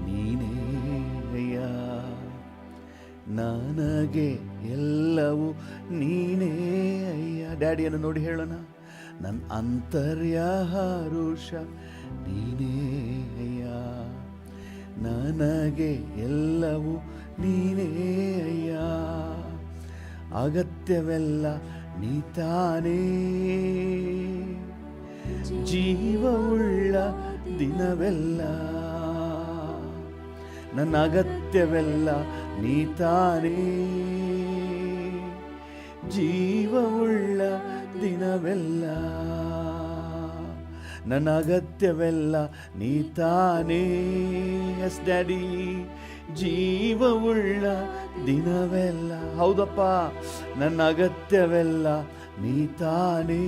ನೀನೇ ಅಯ್ಯ. ನನಗೆ ಎಲ್ಲವೂ ನೀನೇ ಅಯ್ಯ. ಡ್ಯಾಡಿಯನ್ನು ನೋಡಿ ಹೇಳೋಣ, ನನ್ನ ಅಂತರ್ಯ ಹರುಷ ನೀನೇ ಅಯ್ಯ. ನನಗೆ ಎಲ್ಲವೂ ನೀನೇ ಅಯ್ಯ. ಅಗತ್ಯವೆಲ್ಲ ನೀ ತಾನೇ, ಜೀವವುಳ್ಳ ದಿನವೆಲ್ಲ. ನನ್ನ ಅಗತ್ಯವೆಲ್ಲ ನೀ ತಾನೇ, ಜೀವವುಳ್ಳ ದಿನವೆಲ್ಲ. ನನ್ನ ಅಗತ್ಯವೆಲ್ಲ ನೀ ತಾನೇ. ಎಸ್ ಡ್ಯಾಡಿ, ಜೀವವುಳ್ಳ ದಿನವೆಲ್ಲ. ಹೌದಪ್ಪ, ನನ್ನ ಅಗತ್ಯವೆಲ್ಲ ನೀ ತಾನೇ,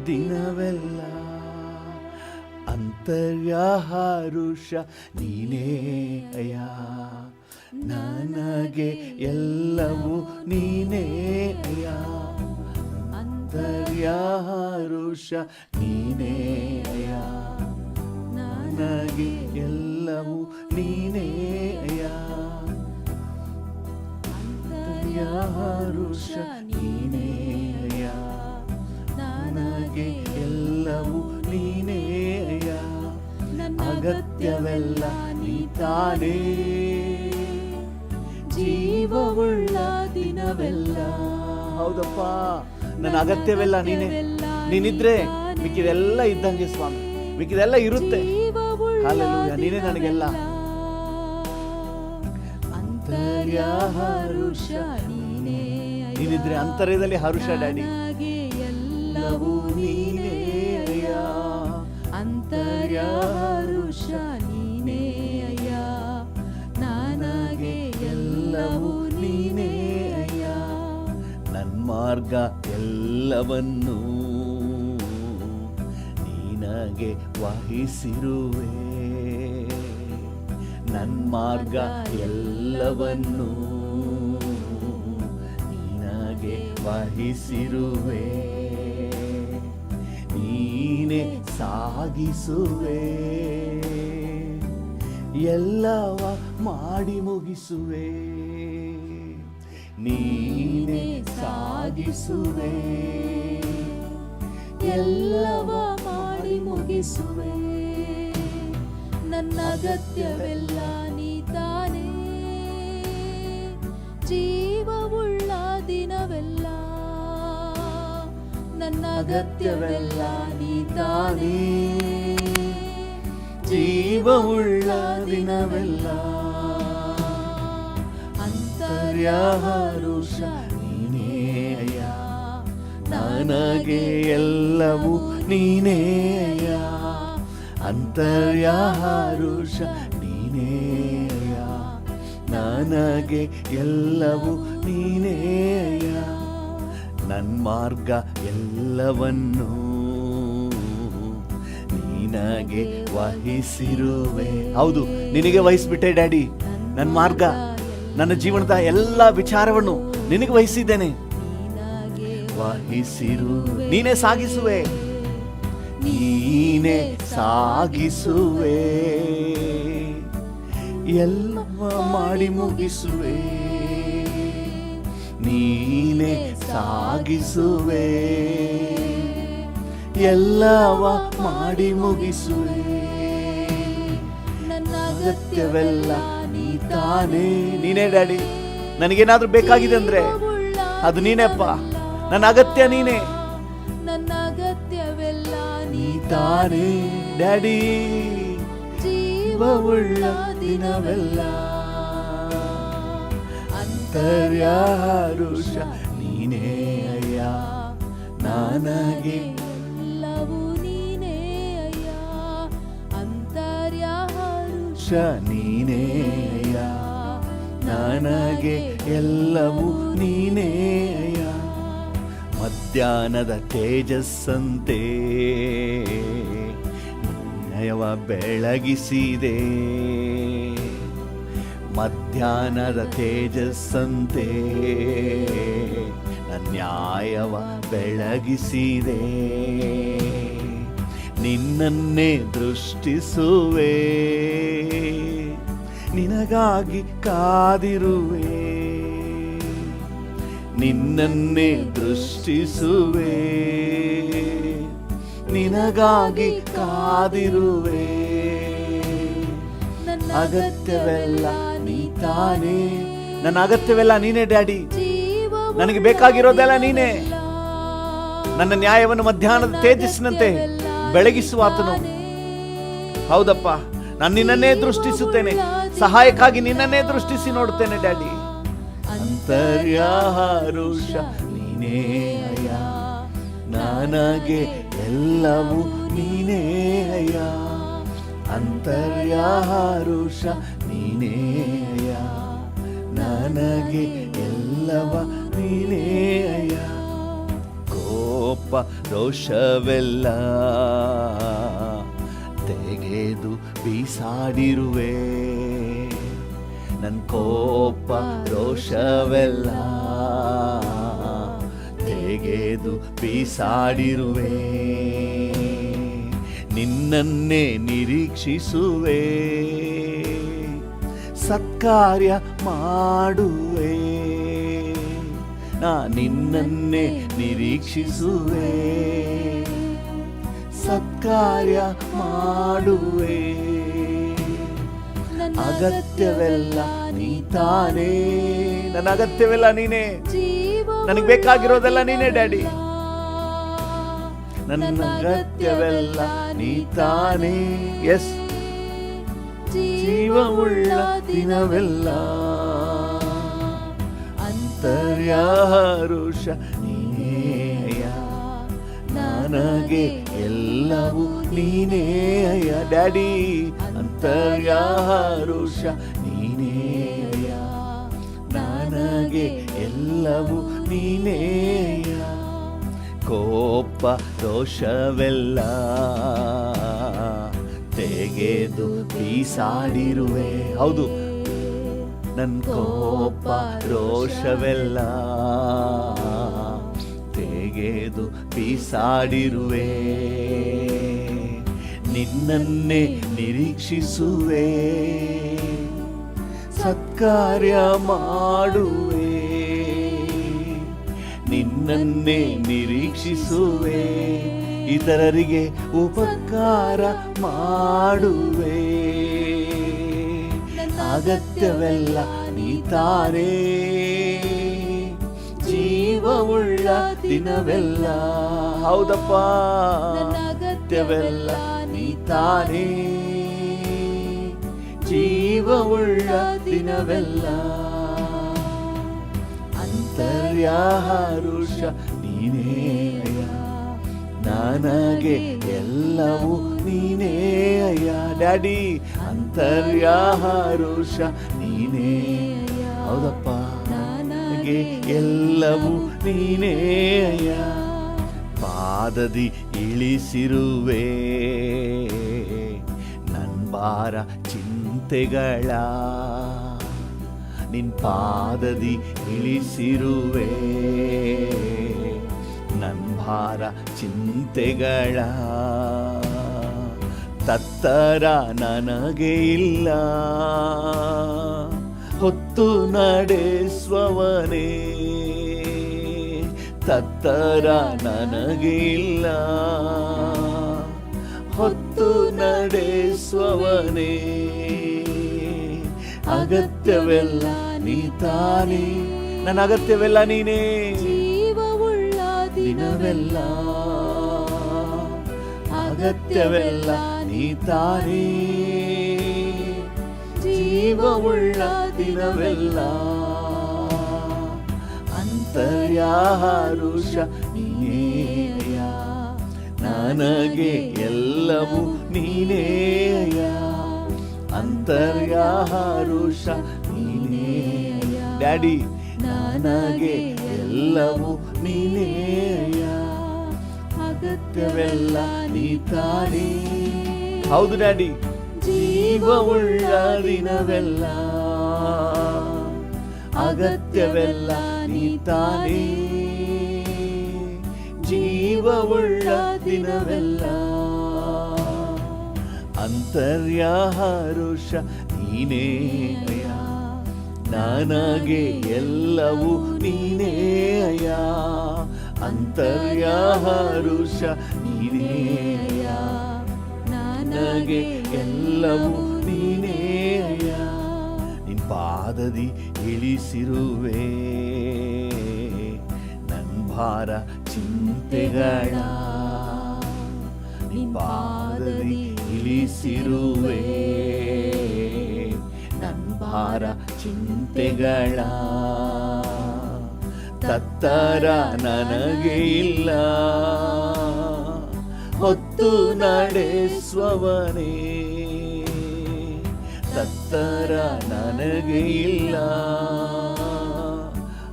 ದಿನವೆಲ್ಲ. ಅಂತರ್ಯ ಹರುಷ ನೀನೇ ಅಯ್ಯ. ನನಗೆ ಎಲ್ಲವೂ ನೀನೇ ಅಯ್ಯ. ಅಂತರ್ಯ ಹರುಷ ನೀನೇ ಅಯ್ಯ. ನನಗೆ ಎಲ್ಲವೂ ನೀನೇ ಅಯ್ಯ. ಅಂತರ್ಯ ಹರುಷ ನೀನೇ ಅಯ್ಯ. ನನಗೆ ಎಲ್ಲವೂ ನೀನೇ ಅಯ್ಯ. ಅಗತ್ಯವೆಲ್ಲ ನೀ ತಾನೇ, ಜೀವವುಳ್ಳ ದಿನವೆಲ್ಲ. ಹೌದಪ್ಪ, ನನ್ನ ಅಗತ್ಯವೆಲ್ಲ ನೀನೇ. ನೀನಿದ್ರೆ ಮಿಕ್ಕಿದೆಲ್ಲ ಇದ್ದಂಗೆ ಸ್ವಾಮಿ, ಮಿಕ್ಕಿದೆಲ್ಲ ಇರುತ್ತೆ. ಹಲ್ಲೆಲೂಯಾ, ನೀನೇ ನನಗೆಲ್ಲ. ಅಂತರ್ಯ ಹರುಷ ನೀನೇ, ನೀನಿದ್ರೆ ಅಂತರ್ಯದಲ್ಲಿ ಹರುಷ ಡ್ಯಾಡಿ. ಎಲ್ಲವೂ ನೀನೇ ಅಯ್ಯ. ಅಂತರ್ಯ ಹರುಷ ನೀನೇ ಅಯ್ಯ. ನನಗೆ ಎಲ್ಲವೂ ನೀನೇ ಅಯ್ಯ. ನನ್ನ ಮಾರ್ಗ ಎಲ್ಲವನ್ನೂ ನಿನಗೆ ವಹಿಸಿರುವೆ. ನನ್ನ ಮಾರ್ಗ ಎಲ್ಲವನ್ನೂ ನಿನಗೆ ವಹಿಸಿರುವೆ. ನೀನೇ ಸಾಗಿಸುವೆ, ಎಲ್ಲವ ಮಾಡಿ ಮುಗಿಸುವೆ. ನೀನೇ ಸಾಗಿಸುವೆ, ಎಲ್ಲವ ಮಾಡಿ ಮುಗಿಸುವೆ. ನನ್ನ ಅಗತ್ಯವೆಲ್ಲ ನೀ ತಾನೇ, ಜೀವವುಳ್ಳ ದಿನವೆಲ್ಲ. ನನ್ನ ಅಗತ್ಯವೆಲ್ಲ ನೀ ತಾನೇ, ಜೀವವುಳ್ಳ ದಿನವೆಲ್ಲ. ಅಂತರ್ಯ ಹರುಷ ನೀನೇ ಅಯ್ಯ. ನನಗೆ ಎಲ್ಲವೂ ನೀನೇ ಅಯ್ಯ. ಅಂತರ್ಯ ಹರುಷ ನೀನೇ ಅಯ್ಯ. ನನಗೆ ಎಲ್ಲವೂ ನೀನೇ ಅಯ್ಯ. ನನ್ನ ಮಾರ್ಗ ಎಲ್ಲವನ್ನೂ ನಿನಗೆ ವಹಿಸಿರುವೆ. ಹೌದು, ನಿನಗೆ ವಹಿಸ್ಬಿಟ್ಟೆ ಡ್ಯಾಡಿ. ನನ್ನ ಮಾರ್ಗ, ನನ್ನ ಜೀವನದ ಎಲ್ಲ ವಿಚಾರವನ್ನು ನಿನಗೆ ವಹಿಸಿದ್ದೇನೆ. ವಹಿಸಿರುವೆ, ನೀನೇ ಸಾಗಿಸುವೆ, ನೀನೇ ಸಾಗಿಸುವೆ, ಎಲ್ಲ ಮಾಡಿ ಮುಗಿಸುವೆ. ನೀನೇ ಸಾಗಿಸುವೆ, ಎಲ್ಲವ ಮಾಡಿ ಮುಗಿಸುವೆ. ನನ್ನ ಅಗತ್ಯವೆಲ್ಲ ನೀ ತಾನೇ. ನೀನೇ ಡ್ಯಾಡಿ. ನನಗೇನಾದ್ರೂ ಬೇಕಾಗಿದೆ ಅಂದ್ರೆ ಅದು ನೀನೇಪ್ಪ. ನನ್ನ ಅಗತ್ಯ ನೀನೇ. ನನ್ನ ಅಗತ್ಯವೆಲ್ಲ ನೀ ತಾನೇ ಡ್ಯಾಡಿ. ಜೀವವುಳ್ಳ ದಿನವೆಲ್ಲ ಅಂತರ್ಯ ಹರುಷ ನೀನೇ ಅಯ್ಯ. ನನಗೆ ಎಲ್ಲವೂ ನೀನೇ ಅಯ್ಯ. ಅಂತರ್ಯ ಹರುಷ ನೀನೇ ಅಯ್ಯ. ನನಗೆ ಎಲ್ಲವೂ ನೀನೇ ಅಯ್ಯ. ಮಧ್ಯಾಹ್ನದ ತೇಜಸ್ಸಂತೆ ನಯವ ಬೆಳಗಿಸಿದೆ. ಮಧ್ಯಾಹ್ನದ ತೇಜಸ್ಸಂತೆ ನ್ಯಾಯವ ಬೆಳಗಿಸಿದೆ. ನಿನ್ನನ್ನೇ ದೃಷ್ಟಿಸುವೆ, ನಿನಗಾಗಿ ಕಾದಿರುವೆ, ನಿನ್ನನ್ನೇ ದೃಷ್ಟಿಸುವೆ, ನಿನಗಾಗಿ ಕಾದಿರುವೆ. ಅಗತ್ಯವೆಲ್ಲ ನೀ ತಾನೇ, ನನ್ನ ಅಗತ್ಯವೆಲ್ಲ ನೀನೇ ಡ್ಯಾಡಿ. ನನಗೆ ಬೇಕಾಗಿರೋದೆಲ್ಲ ನೀನೇ. ನನ್ನ ನ್ಯಾಯವನ್ನು ಮಧ್ಯಾಹ್ನದ ತೇಜಸ್ಸಿನಂತೆ ಬೆಳಗಿಸುವ ಆತನು. ಹೌದಪ್ಪ, ನಾನು ನಿನ್ನನ್ನೇ ದೃಷ್ಟಿಸುತ್ತೇನೆ, ಸಹಾಯಕ್ಕಾಗಿ ನಿನ್ನನ್ನೇ ದೃಷ್ಟಿಸಿ ನೋಡುತ್ತೇನೆ ಡ್ಯಾಡಿ. ಅಂತರ್ಯಾರುಷ ನೀನೇ ಅಯ್ಯ, ನನಗೆ ಎಲ್ಲವೂ ನೀನೇ ಅಯ್ಯ. ಅಂತರ್ಯಾರುಷ ನೀನೇ ಅಯ್ಯ, ನನಗೆ ಎಲ್ಲವ ನೀನೇ ಅಯ್ಯ. ಕೋಪ ರೋಷವೆಲ್ಲ ತೆಗೆದು ಬೀಸಾಡಿರುವೆ, ನನ್ನ ಕೋಪ ರೋಷವೆಲ್ಲ ತೆಗೆದು ಬೀಸಾಡಿರುವೆ. ನಿನ್ನನ್ನೇ ನಿರೀಕ್ಷಿಸುವೆ, ಸತ್ಕಾರ್ಯ ಮಾಡುವೆ. ನಾ ನಿನ್ನನ್ನೇ ನಿರೀಕ್ಷಿಸುವೆ, ಸತ್ಕಾರ್ಯ ಮಾಡುವೆ. ಅಗತ್ಯವೆಲ್ಲ ನೀ ತಾನೇ, ನನ್ನ ಅಗತ್ಯವೆಲ್ಲ ನೀನೇ. ನನಗೆ ಬೇಕಾಗಿರೋದೆಲ್ಲ ನೀನೇ ಡ್ಯಾಡಿ. ನನ್ನ ಅಗತ್ಯವೆಲ್ಲ ನೀ ತಾನೇ. ಎಸ್, ಜೀವವುಳ್ಳ ದಿನವೆಲ್ಲ ಅಂತರ್ಯಾರುಷ ನೀನೇ ಅಯ್ಯ, ನನಗೆ ಎಲ್ಲವೂ ನೀನೇ ಅಯ್ಯ ಡ್ಯಾಡಿ. ಅಂತರ್ಯಾರುಷ ನೀನೇ ಅಯ್ಯ, ನನಗೆ ಎಲ್ಲವೂ ನೀನೇ ಅಯ್ಯ. ಕೋಪ ದೋಷವೆಲ್ಲ ತೆಗೆದು ಬೀಸಾಡಿರುವೆ. ಹೌದು, ನನ್ನ ಕೋಪ ರೋಷವೆಲ್ಲ ತೆಗೆದು ಬೀಸಾಡಿರುವೆ. ನಿನ್ನನ್ನೇ ನಿರೀಕ್ಷಿಸುವೆ, ಸತ್ಕಾರ್ಯ ಮಾಡುವೆ. ನಿನ್ನನ್ನೇ ನಿರೀಕ್ಷಿಸುವೆ, ಇತರರಿಗೆ ಉಪಕಾರ ಮಾಡುವೆ. ಅಗತ್ಯವೆಲ್ಲ ನೀ ತಾನೇ, ಜೀವವುಳ್ಳ ದಿನವೆಲ್ಲ. ಹೌದಪ್ಪ, ಅಗತ್ಯವೆಲ್ಲ ನೀ ತಾನೇ, ಜೀವವುಳ್ಳ ದಿನವೆಲ್ಲ. ಅಂತರ್ಯಾರುಷ ನೀನೇ ಅಯ್ಯ, ನನಗೆ ಎಲ್ಲವೂ ನೀನೇ ಅಯ್ಯ ಡ್ಯಾಡಿ. ಅಂತರ್ಯಾರುಷ ನೀನೇ. ಹೌದಪ್ಪ, ನನಗೆ ಎಲ್ಲವೂ ನೀನೇ ಅಯ್ಯ. ಪಾದದಿ ಇಳಿಸಿರುವೆ ನನ್ನ ಭಾರ ಚಿಂತೆಗಳ, ನಿನ್ ಪಾದದಿ ಇಳಿಸಿರುವೆ ನನ್ನ ಭಾರ ಚಿಂತೆಗಳ. ತತ್ತರ ನನಗೆ ಇಲ್ಲ, ಹೊತ್ತು ನಡೆಸುವವನೇ. ತತ್ತರ ನನಗೆ ಇಲ್ಲ, ಹೊತ್ತು ನಡೆಸುವವನೇ. ಅಗತ್ಯವೆಲ್ಲ ನೀ ತಾನೇ, ನನ್ನ ಅಗತ್ಯವೆಲ್ಲ ನೀನೇ. ಜೀವವುಳ್ಳ ದಿನವೆಲ್ಲ ಅಗತ್ಯವೆಲ್ಲ ನೀ ತಾನೇ, ಜೀವವುಳ್ಳ ದಿನವೆಲ್ಲ. ಅಂತರ್ಯಾರುಷ ನೀನೇ ಅಯ್ಯ, ನನಗೆ ಎಲ್ಲವೂ ನೀನೇ ಅಯ್ಯ. ಅಂತರ್ಯಾರುಷ ನೀನೇ ಡ್ಯಾಡಿ, ನನಗೆ ಎಲ್ಲವೂ ನೀನೇ ಅಯ್ಯ. ಅಗತ್ಯವೆಲ್ಲ ನೀ ತಾನೇ. ಹೌದು ಡ್ಯಾಡಿ, ಜೀವವುಳ್ಳ ದಿನವೆಲ್ಲ ಅಗತ್ಯವೆಲ್ಲ ನೀ ತಾನೇ, ಜೀವವುಳ್ಳ ದಿನವೆಲ್ಲ. ಅಂತರ್ಯಹರುಷ ನೀನೇ ಅಯ್ಯ, ನನಗೆ ಎಲ್ಲವೂ ನೀನೇ ಅಯ್ಯ. ಅಂತರ್ಯಹರುಷ ನೀನೇ ಅಯ್ಯ, ನನಗೆ ಎಲ್ಲವೂ ನೀನೇ ಅಯ್ಯ. ನಿನ್ ಪಾದದಿ ಇಳಿಸಿರುವೆ ನನ್ ಭಾರ ಚಿಂತೆಗಳ, ನಿನ್ ಪಾದದಿ ಇಳಿಸಿರುವೆ ನನ್ ಭಾರ ಚಿಂತೆಗಳ. ತತ್ತರ ನನಗೆ ಇಲ್ಲ, ಹೊತ್ತು ನಡೆಸುವವನೇ. ತತ್ತರ ನನಗೆ ಇಲ್ಲ,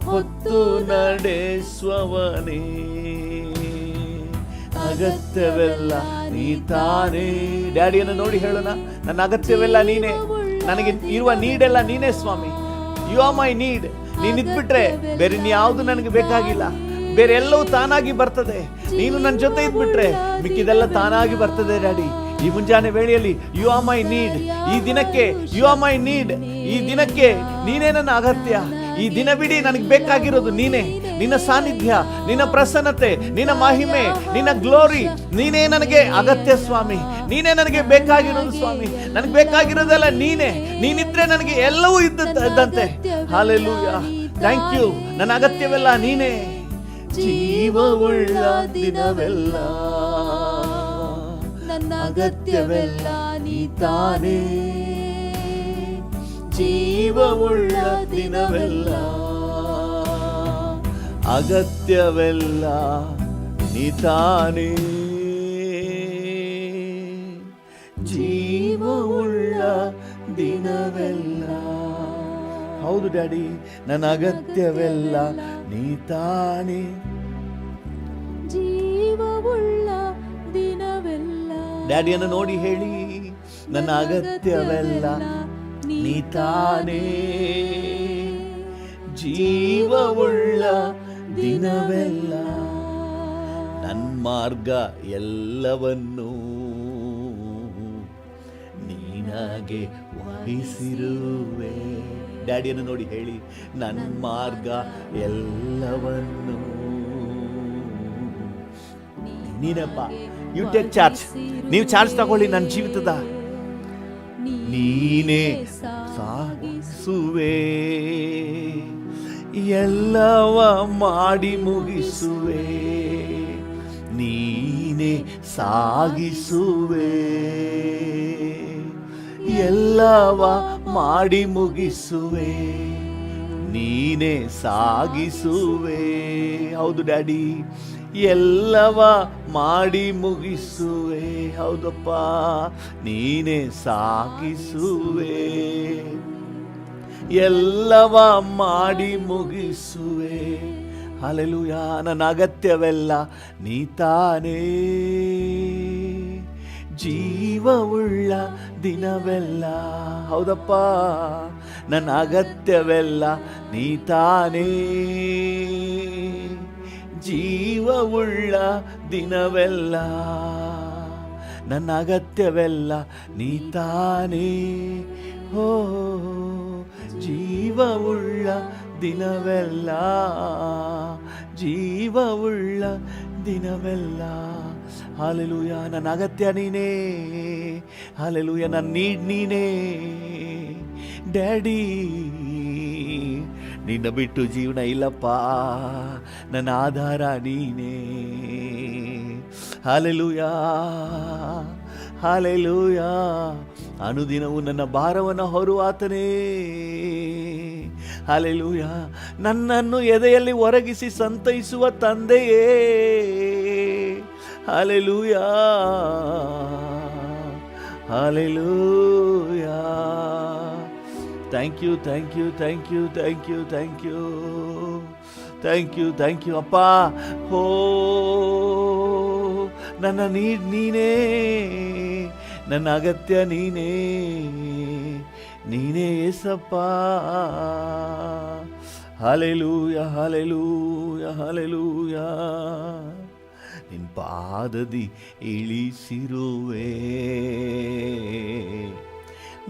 ಹೊತ್ತು ನಡೆಸುವವನೇ. ಅಗತ್ಯವೆಲ್ಲ ನೀ ತಾನೇ. ಡ್ಯಾಡಿಯನ್ನು ನೋಡಿ ಹೇಳೋಣ, ನನ್ನ ಅಗತ್ಯವೆಲ್ಲ ನೀನೇ, ನನಗೆ ಇರುವ ನೀಡೆಲ್ಲ ನೀನೇ ಸ್ವಾಮಿ. You are my need. ನೀನ್ ಇದ್ಬಿಟ್ರೆ ಬೇರೆ ಯಾವುದು ನನಗೆ ಬೇಕಾಗಿಲ್ಲ. ಬೇರೆ ಎಲ್ಲವೂ ತಾನಾಗಿ ಬರ್ತದೆ. ನೀನು ನನ್ನ ಜೊತೆ ಇದ್ಬಿಟ್ರೆ ಮಿಕ್ಕಿದೆಲ್ಲ ತಾನಾಗಿ ಬರ್ತದೆ ಡ್ಯಾಡಿ. ಈ ಮುಂಜಾನೆ ವೇಳೆಯಲ್ಲಿ ಯು ಆರ್ ಮೈ ನೀಡ್. ಈ ದಿನಕ್ಕೆ ಯು ಆರ್ ಮೈ ನೀಡ್. ಈ ದಿನಕ್ಕೆ ನೀನೇ ನನ್ನ ಅಗತ್ಯ. ಈ ದಿನವಿಡೀ ನನಗೆ ಬೇಕಾಗಿರೋದು ನೀನೇ. ನಿನ್ನ ಸಾನ್ನಿಧ್ಯ, ನಿನ್ನ ಪ್ರಸನ್ನತೆ, ನಿನ್ನ ಮಹಿಮೆ, ನಿನ್ನ ಗ್ಲೋರಿ, ನೀನೇ ನನಗೆ ಅಗತ್ಯ ಸ್ವಾಮಿ. ನೀನೇ ನನಗೆ ಬೇಕಾಗಿರೋದು ಸ್ವಾಮಿ. ನನಗೆ ಬೇಕಾಗಿರೋದೆಲ್ಲ ನೀನೇ. ನೀನಿದ್ರೆ ನನಗೆ ಎಲ್ಲವೂ ಇದ್ದಂತೆ. Hallelujah, thank you. ನನ್ನ ಅಗತ್ಯವೆಲ್ಲ ನೀನೇ. ಜೀವವುಳ್ಳ ದಿನವೆಲ್ಲ ನನ್ನ ಅಗತ್ಯವೆಲ್ಲ ನೀ ತಾನೇ. ಜೀವವುಳ್ಳ ದಿನವೆಲ್ಲ ಅಗತ್ಯವೆಲ್ಲ ನೀ ತಾನೇ. ಜೀವವುಳ್ಳ ದಿನವೆಲ್ಲ. ಹೌದು ಡ್ಯಾಡಿ, ನನ್ನ ಅಗತ್ಯವೆಲ್ಲ ನೀ ತಾನೇ. ಜೀವವುಳ್ಳ ದಿನವೆಲ್ಲ. ಡ್ಯಾಡಿಯನ್ನು ನೋಡಿ ಹೇಳಿ, ನನ್ನ ಅಗತ್ಯವೆಲ್ಲ ನೀ ತಾನೇ. ಜೀವವುಳ್ಳ ದಿನವೆಲ್ಲ. ನನ್ನ ಮಾರ್ಗ ಎಲ್ಲವನ್ನೂ ನೀನಾಗೆ ವಹಿಸಿರುವೆ. ಡ್ಯಾಡಿಯನ್ನು ನೋಡಿ ಹೇಳಿ, ನನ್ನ ಮಾರ್ಗ ಎಲ್ಲವನ್ನೂ ನೀನಪ್ಪ. You take charge. ನೀವು ಚಾರ್ಜ್ ತಗೊಳ್ಳಿ ನನ್ನ ಜೀವಿತದ. ನೀನೇ ಸಾಗಿಸುವೆ, ಎಲ್ಲವ ಮಾಡಿ ಮುಗಿಸುವೆ. ನೀನೇ ಸಾಗಿಸುವೆ, ಎಲ್ಲವ ಮಾಡಿ ಮುಗಿಸುವೆ. ನೀನೇ ಸಾಗಿಸುವೆ. ಹೌದು ಡ್ಯಾಡಿ, ಎಲ್ಲವ ಮಾಡಿ ಮುಗಿಸುವೆ. ಹೌದಪ್ಪ, ನೀನೇ ಸಾಗಿಸುವೆ, ಎಲ್ಲವ ಮಾಡಿ ಮುಗಿಸುವೆ. ಹಲ್ಲೆಲೂಯಾ. ನನ್ನ ಅಗತ್ಯವೆಲ್ಲ ನೀ ತಾನೇ. ಜೀವವುಳ್ಳ ದಿನವೆಲ್ಲ. ಹೌದಪ್ಪ, ನನ್ನ ಅಗತ್ಯವೆಲ್ಲ ನೀ ತಾನೇ. ಜೀವವುಳ್ಳ ದಿನವೆಲ್ಲ. ನನ್ನ ಅಗತ್ಯವೆಲ್ಲ ನೀ ತಾನೇ. ಹೋ, ಜೀವವುಳ್ಳ ದಿನವೆಲ್ಲ, ಜೀವವುಳ್ಳ ದಿನವೆಲ್ಲ. ಹಲ್ಲೆಲೂಯಾ. ನನ್ನ ಅಗತ್ಯ ನೀನೇ. ಹಲ್ಲೆಲೂಯಾ. ನನ್ನ ನೀಡ್ ನೀನೇ ಡ್ಯಾಡಿ. ನಿನ್ನ ಬಿಟ್ಟು ಜೀವನ ಇಲ್ಲಪ್ಪ. ನನ್ನ ಆಧಾರ ನೀನೇ. Hallelujah, hallelujah. ಅನುದಿನವೂ ನನ್ನ ಭಾರವನ್ನು ಹೊರುವಾತನೇ. ಹಲ್ಲೆಲೂಯಾ. ನನ್ನನ್ನು ಎದೆಯಲ್ಲಿ ಒರಗಿಸಿ ಸಂತೈಸುವ ತಂದೆಯೇ. Hallelujah, hallelujah. Thank you, thank you, thank you, thank you, thank you, thank you, thank you ಅಪ್ಪ. ಹೋ, ನನ್ನ ನೀಡ್ ನೀನೇ, ನನ್ನ ಅಗತ್ಯ ನೀನೇ, ನೀನೇ ಏಸಪ್ಪ. Hallelujah, hallelujah, hallelujah. ನಿನ್ ಪಾದದಿ ಇಳಿಸಿರುವೆ.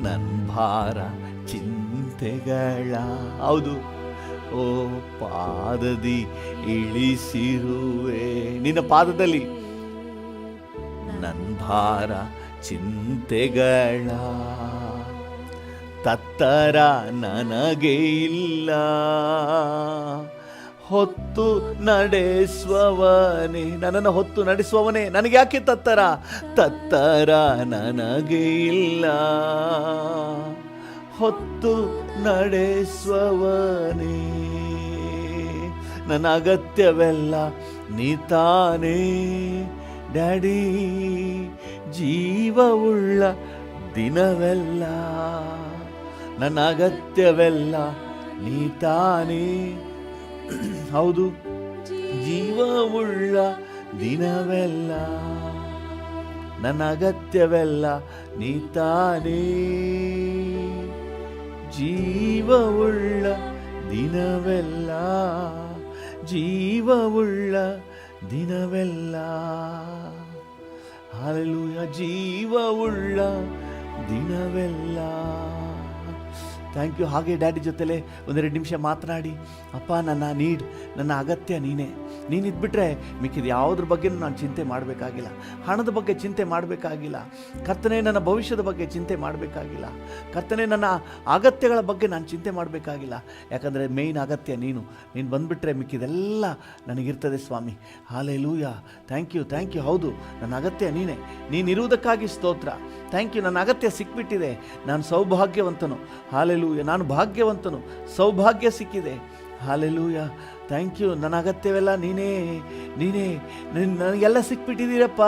ನನ್ನ ಭಾರ ಚಿಂತೆಗಳ ಹೌದು ಓ ಪಾದದಿ ಇಳಿಸಿರುವೆ. ನಿನ್ನ ಪಾದದಲ್ಲಿ ನನ್ನ ಭಾರ ಚಿಂತೆಗಳ ತತ್ತರ ನನಗೆ ಇಲ್ಲ. ಹೊತ್ತು ನಡೆಸುವವನೇ, ನನ್ನನ್ನು ಹೊತ್ತು ನಡೆಸುವವನೇ, ನನಗೆ ಯಾಕೆ ತತ್ತರ? ತತ್ತರ ನನಗೆ ಇಲ್ಲ. ಹೊತ್ತು ನಡೆಸುವವನೇ, ನನ್ನ ಅಗತ್ಯವೆಲ್ಲ ನೀ ತಾನೇ ಡ್ಯಾಡಿ. ಜೀವವುಳ್ಳ ದಿನವೆಲ್ಲ ನನ್ನ ಅಗತ್ಯವೆಲ್ಲ ನೀ ತಾನೇ. ಹೌದು, ಜೀವವುಳ್ಳ ದಿನವೆಲ್ಲ ನನ್ನ ಅಗತ್ಯವೆಲ್ಲ ನೀ ತಾನೇ. ಜೀವವುಳ್ಳ ದಿನವೆಲ್ಲ, ಜೀವವುಳ್ಳ ದಿನವೆಲ್ಲ. ಹಲ್ಲೆಲೂಯಾ, ಜೀವವುಳ್ಳ ದಿನವೆಲ್ಲ. Thank you. ಹಾಗೆ ಡ್ಯಾಡಿ ಜೊತೆಲೆ ಒಂದೆರಡು ನಿಮಿಷ ಮಾತನಾಡಿ. ಅಪ್ಪ, ನನ್ನ ನೀಡ್, ನನ್ನ ಅಗತ್ಯ ನೀನೇ. ನೀನಿದ್ಬಿಟ್ರೆ ಮಿಕ್ಕಿದ ಯಾವುದ್ರ ಬಗ್ಗೆ ನಾನು ಚಿಂತೆ ಮಾಡಬೇಕಾಗಿಲ್ಲ. ಹಣದ ಬಗ್ಗೆ ಚಿಂತೆ ಮಾಡಬೇಕಾಗಿಲ್ಲ. ಕರ್ತನೇ, ನನ್ನ ಭವಿಷ್ಯದ ಬಗ್ಗೆ ಚಿಂತೆ ಮಾಡಬೇಕಾಗಿಲ್ಲ. ಕರ್ತನೇ, ನನ್ನ ಅಗತ್ಯಗಳ ಬಗ್ಗೆ ನಾನು ಚಿಂತೆ ಮಾಡಬೇಕಾಗಿಲ್ಲ. ಯಾಕಂದರೆ ಮೇಯ್ನ್ ಅಗತ್ಯ ನೀನು ಬಂದುಬಿಟ್ರೆ ಮಿಕ್ಕಿದೆಲ್ಲ ನನಗಿರ್ತದೆ ಸ್ವಾಮಿ. ಹಾಲೆಲೂಯಾ, ಥ್ಯಾಂಕ್ ಯು, ಥ್ಯಾಂಕ್ ಯು. ಹೌದು, ನನ್ನ ಅಗತ್ಯ ನೀನೇ. ನೀನಿರುವುದಕ್ಕಾಗಿ ಸ್ತೋತ್ರ. Thank you. ನನ್ನ ಅಗತ್ಯ ಸಿಕ್ಬಿಟ್ಟಿದೆ. ನಾನು ಸೌಭಾಗ್ಯವಂತನು. ಹಾಲೆಲೂಯಾ, ನಾನು ಭಾಗ್ಯವಂತನು. ಸೌಭಾಗ್ಯ ಸಿಕ್ಕಿದೆ. Hallelujah, thank you. ನನ್ನ ಅಗತ್ಯವೆಲ್ಲ ನೀನೇ, ನೀನೇ. ನನಗೆಲ್ಲ ಸಿಕ್ಬಿಟ್ಟಿದ್ದೀರಪ್ಪ,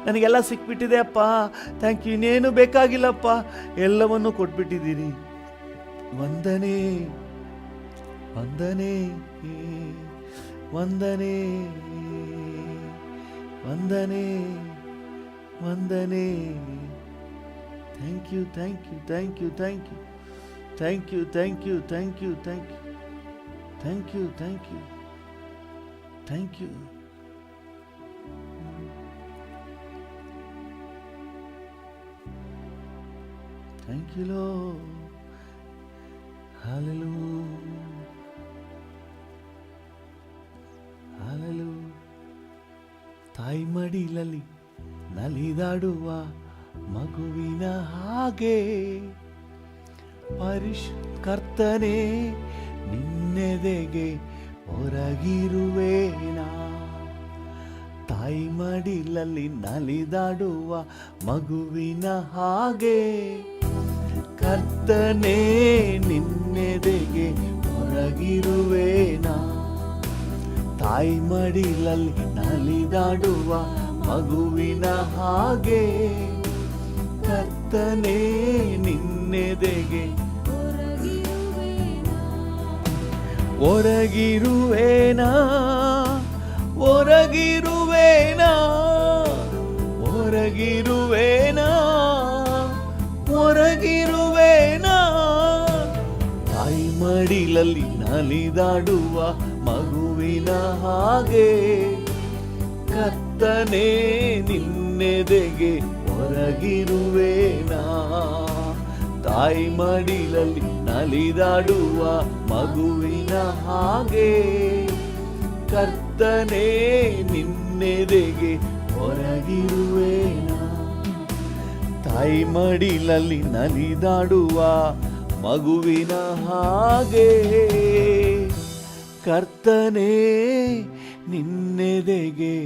ನನಗೆಲ್ಲ ಸಿಕ್ಬಿಟ್ಟಿದೆ ಅಪ್ಪ. Thank you. ಇನ್ನೇನು ಬೇಕಾಗಿಲ್ಲಪ್ಪ, ಎಲ್ಲವನ್ನೂ ಕೊಟ್ಬಿಟ್ಟಿದ್ದೀರಿ. ವಂದನೆ, ವಂದನೆ, ವಂದನೆ, ವಂದನೆ, ವಂದನೆ. Thank you, thank you, thank you, thank you, thank you, thank you, thank you, thank you, thank you, thank you, thank you. Thank you lord. Hallelujah, hallelujah. ತಾಯಿ ಮಡಿಲಲ್ಲಿ ನಲಿದಾಡುವ ಮಗುವಿನ ಹಾಗೆ ಕರ್ತನೇ ನಿನ್ನೆದೆಗೆ ಹೊರಗಿರುವೇನಾ. ತಾಯಿ ಮಡಿಲಲ್ಲಿ ನಲಿದಾಡುವ ಮಗುವಿನ ಹಾಗೆ ಕರ್ತನೇ ನಿನ್ನೆದೆಗೆ ಹೊರಗಿರುವೇನಾ. ತಾಯಿ ಮಡಿಲಲ್ಲಿ ನಲಿದಾಡುವ ಮಗುವಿನ ಹಾಗೆ ಕರ್ತನೇ ನಿನ್ನೆದೆಗೆ ಹೊರಗಿರುವೇನಾ, ಹೊರಗಿರುವೇನಾ, ಹೊರಗಿರುವೇನಾ, ಹೊರಗಿರುವೇನಾ. ತಾಯಿ ಮಡಿಲಲ್ಲಿ ನಲಿದಾಡುವ ಮಗುವಿನ ಹಾಗೆ ಕರ್ತನೇ ನಿನ್ನೆದೆಗೆ ಹೊರಗಿರುವೇನಾ. ತಾಯಿ ಮಡಿಲಲ್ಲಿ ನಲಿದಾಡುವ ಮಗುವಿನ ಹಾಗೆ ಕರ್ತನೇ ನಿನ್ನೆದೆಗೆ ಹೊರಗಿರುವೇನಾ. ತಾಯಿ ಮಡಿಲಲ್ಲಿ ನಲಿದಾಡುವ ಮಗುವಿನ ಹಾಗೆ ಕರ್ತನೇ ನಿನ್ನೆದೆಗೆ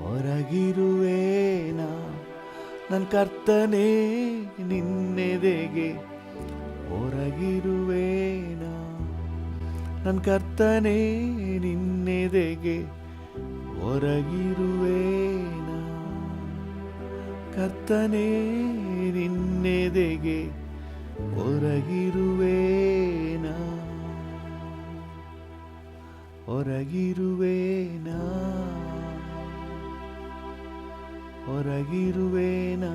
ಹೊರಗಿರುವೇನಾ. ನನ್ನ ಕರ್ತನೇ ನಿನ್ನೆದೆಗೆ ಹೊರಗಿರುವೇನಾ. ನನ್ನ ಕರ್ತನೇ ನಿನ್ನೆದೆಗೆ ಹೊರಗಿರುವೇನಾ. ಕರ್ತನೇ ನಿನ್ನೆದೆಗೆ ಹೊರಗಿರುವೇನಾ, ಹೊರಗಿರುವೇನಾ, ಹೊರಗಿರುವೇನಾ.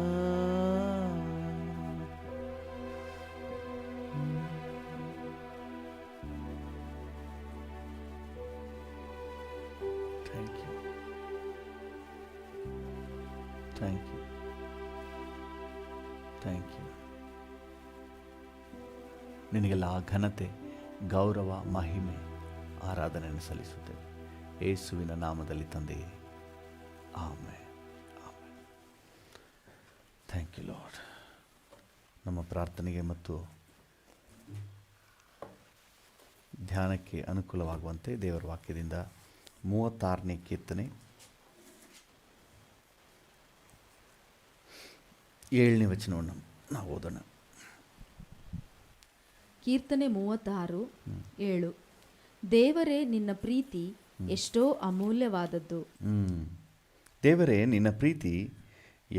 Thank you. Thank you, thank you. ನಿನಗೆಲ್ಲ ಘನತೆ, ಗೌರವ, ಮಹಿಮೆ, ಆರಾಧನೆಯನ್ನು ಸಲ್ಲಿಸುತ್ತೇವೆ ಯೇಸುವಿನ ನಾಮದಲ್ಲಿ ತಂದೆಯೇ, ಆಮೆನ್, ಆಮೆನ್. Thank you Lord. ನಮ್ಮ ಪ್ರಾರ್ಥನೆಗೆ ಮತ್ತು ಧ್ಯಾನಕ್ಕೆ ಅನುಕೂಲವಾಗುವಂತೆ ದೇವರ ವಾಕ್ಯದಿಂದ 36ನೇ ಕೀರ್ತನೆ 7ನೇ ವಚನವನ್ನು ನಾವು ಓದೋಣ. ಕೀರ್ತನೆ 36, 7. ದೇವರೇ, ನಿನ್ನ ಪ್ರೀತಿ ಎಷ್ಟೋ ಅಮೂಲ್ಯವಾದದ್ದು. ದೇವರೇ, ನಿನ್ನ ಪ್ರೀತಿ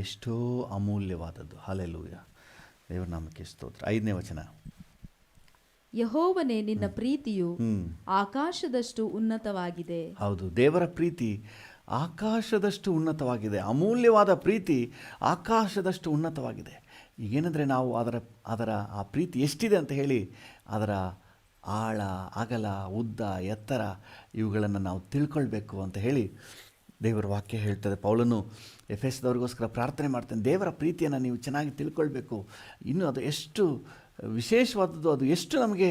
ಎಷ್ಟೋ ಅಮೂಲ್ಯವಾದದ್ದು. ಹಲ್ಲೆಲೂಯ. ದೇವರ ನಾಮಕ್ಕೆ ಸ್ತೋತ್ರ. 5ನೇ ವಚನ. ಯೆಹೋವನೇ, ನಿನ್ನ ಪ್ರೀತಿಯು ಆಕಾಶದಷ್ಟು ಉನ್ನತವಾಗಿದೆ. ಹೌದು, ದೇವರ ಪ್ರೀತಿ ಆಕಾಶದಷ್ಟು ಉನ್ನತವಾಗಿದೆ. ಅಮೂಲ್ಯವಾದ ಪ್ರೀತಿ ಆಕಾಶದಷ್ಟು ಉನ್ನತವಾಗಿದೆ. ಈಗೇನೆಂದರೆ ನಾವು ಅದರ ಆ ಪ್ರೀತಿ ಎಷ್ಟಿದೆ ಅಂತ ಹೇಳಿ ಅದರ ಆಳ, ಅಗಲ, ಉದ್ದ, ಎತ್ತರ ಇವುಗಳನ್ನು ನಾವು ತಿಳ್ಕೊಳ್ಬೇಕು ಅಂತ ಹೇಳಿ ದೇವರ ವಾಕ್ಯ ಹೇಳ್ತದೆ. ಪೌಲನು ಎಫೆಸದವ್ರಿಗೋಸ್ಕರ ಪ್ರಾರ್ಥನೆ ಮಾಡ್ತಾನೆ, ದೇವರ ಪ್ರೀತಿಯನ್ನು ನೀವು ಚೆನ್ನಾಗಿ ತಿಳ್ಕೊಳ್ಬೇಕು, ಇನ್ನು ಅದು ಎಷ್ಟು ವಿಶೇಷವಾದದ್ದು, ಅದು ಎಷ್ಟು ನಮಗೆ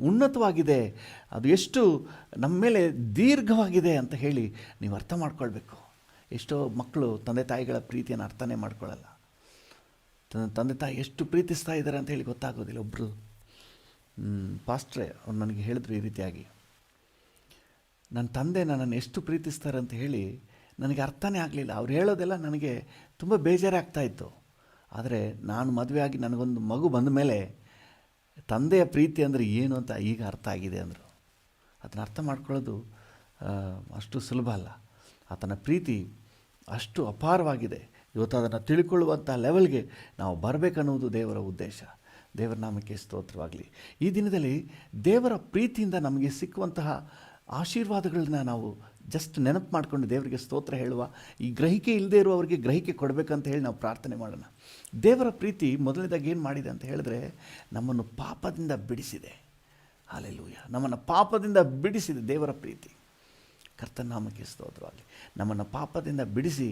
ಉನ್ನತವಾಗಿದೆ, ಅದು ಎಷ್ಟು ನಮ್ಮ ಮೇಲೆ ದೀರ್ಘವಾಗಿದೆ ಅಂತ ಹೇಳಿ ನೀವು ಅರ್ಥ ಮಾಡ್ಕೊಳ್ಬೇಕು. ಎಷ್ಟೋ ಮಕ್ಕಳು ತಂದೆ ತಾಯಿಗಳ ಪ್ರೀತಿಯನ್ನು ಅರ್ಥನೇ ಮಾಡ್ಕೊಳ್ಳಲ್ಲ. ತಂದೆ ತಾಯಿ ಎಷ್ಟು ಪ್ರೀತಿಸ್ತಾ ಇದ್ದಾರೆ ಅಂತ ಹೇಳಿ ಗೊತ್ತಾಗೋದಿಲ್ಲ. ಒಬ್ಬರು ಪಾಸ್ಟ್ರೇ ಅವ್ರು ನನಗೆ ಹೇಳಿದ್ರು ಈ ರೀತಿಯಾಗಿ, ನನ್ನ ತಂದೆ ನನ್ನನ್ನು ಎಷ್ಟು ಪ್ರೀತಿಸ್ತಾರೆ ಅಂತ ಹೇಳಿ ನನಗೆ ಅರ್ಥನೇ ಆಗಲಿಲ್ಲ. ಅವ್ರು ಹೇಳೋದೆಲ್ಲ ನನಗೆ ತುಂಬ ಬೇಜಾರಾಗ್ತಾಯಿತ್ತು. ಆದರೆ ನಾನು ಮದುವೆ ಆಗಿ ನನಗೊಂದು ಮಗು ಬಂದ ಮೇಲೆ ತಂದೆಯ ಪ್ರೀತಿ ಅಂದರೆ ಏನು ಅಂತ ಈಗ ಅರ್ಥ ಆಗಿದೆ ಅಂದರು. ಅದನ್ನು ಅರ್ಥ ಮಾಡ್ಕೊಳ್ಳೋದು ಅಷ್ಟು ಸುಲಭ ಅಲ್ಲ. ಆತನ ಪ್ರೀತಿ ಅಷ್ಟು ಅಪಾರವಾಗಿದೆ. ಇವತ್ತು ಅದನ್ನು ತಿಳ್ಕೊಳ್ಳುವಂಥ ಲೆವೆಲ್ಗೆ ನಾವು ಬರಬೇಕನ್ನುವುದು ದೇವರ ಉದ್ದೇಶ. ದೇವರ ನಾಮಕ್ಕೆ ಸ್ತೋತ್ರವಾಗಲಿ. ಈ ದಿನದಲ್ಲಿ ದೇವರ ಪ್ರೀತಿಯಿಂದ ನಮಗೆ ಸಿಕ್ಕುವಂತಹ ಆಶೀರ್ವಾದಗಳನ್ನ ನಾವು ಜಸ್ಟ್ ನೆನಪು ಮಾಡಿಕೊಂಡು ದೇವರಿಗೆ ಸ್ತೋತ್ರ ಹೇಳುವ, ಈ ಗ್ರಹಿಕೆ ಇಲ್ಲದೆ ಇರುವವರಿಗೆ ಗ್ರಹಿಕೆ ಕೊಡಬೇಕಂತ ಹೇಳಿ ನಾವು ಪ್ರಾರ್ಥನೆ ಮಾಡೋಣ. ದೇವರ ಪ್ರೀತಿ ಮೊದಲನೇದಾಗಿ ಏನು ಮಾಡಿದೆ ಅಂತ ಹೇಳಿದ್ರೆ, ನಮ್ಮನ್ನು ಪಾಪದಿಂದ ಬಿಡಿಸಿದೆ. ಹಲ್ಲೆಲೂಯ. ನಮ್ಮನ್ನು ಪಾಪದಿಂದ ಬಿಡಿಸಿದೆ ದೇವರ ಪ್ರೀತಿ. ಕರ್ತನ ನಾಮಕ್ಕೆ ಸ್ತೋತ್ರವಾಗಲಿ. ನಮ್ಮನ್ನು ಪಾಪದಿಂದ ಬಿಡಿಸಿ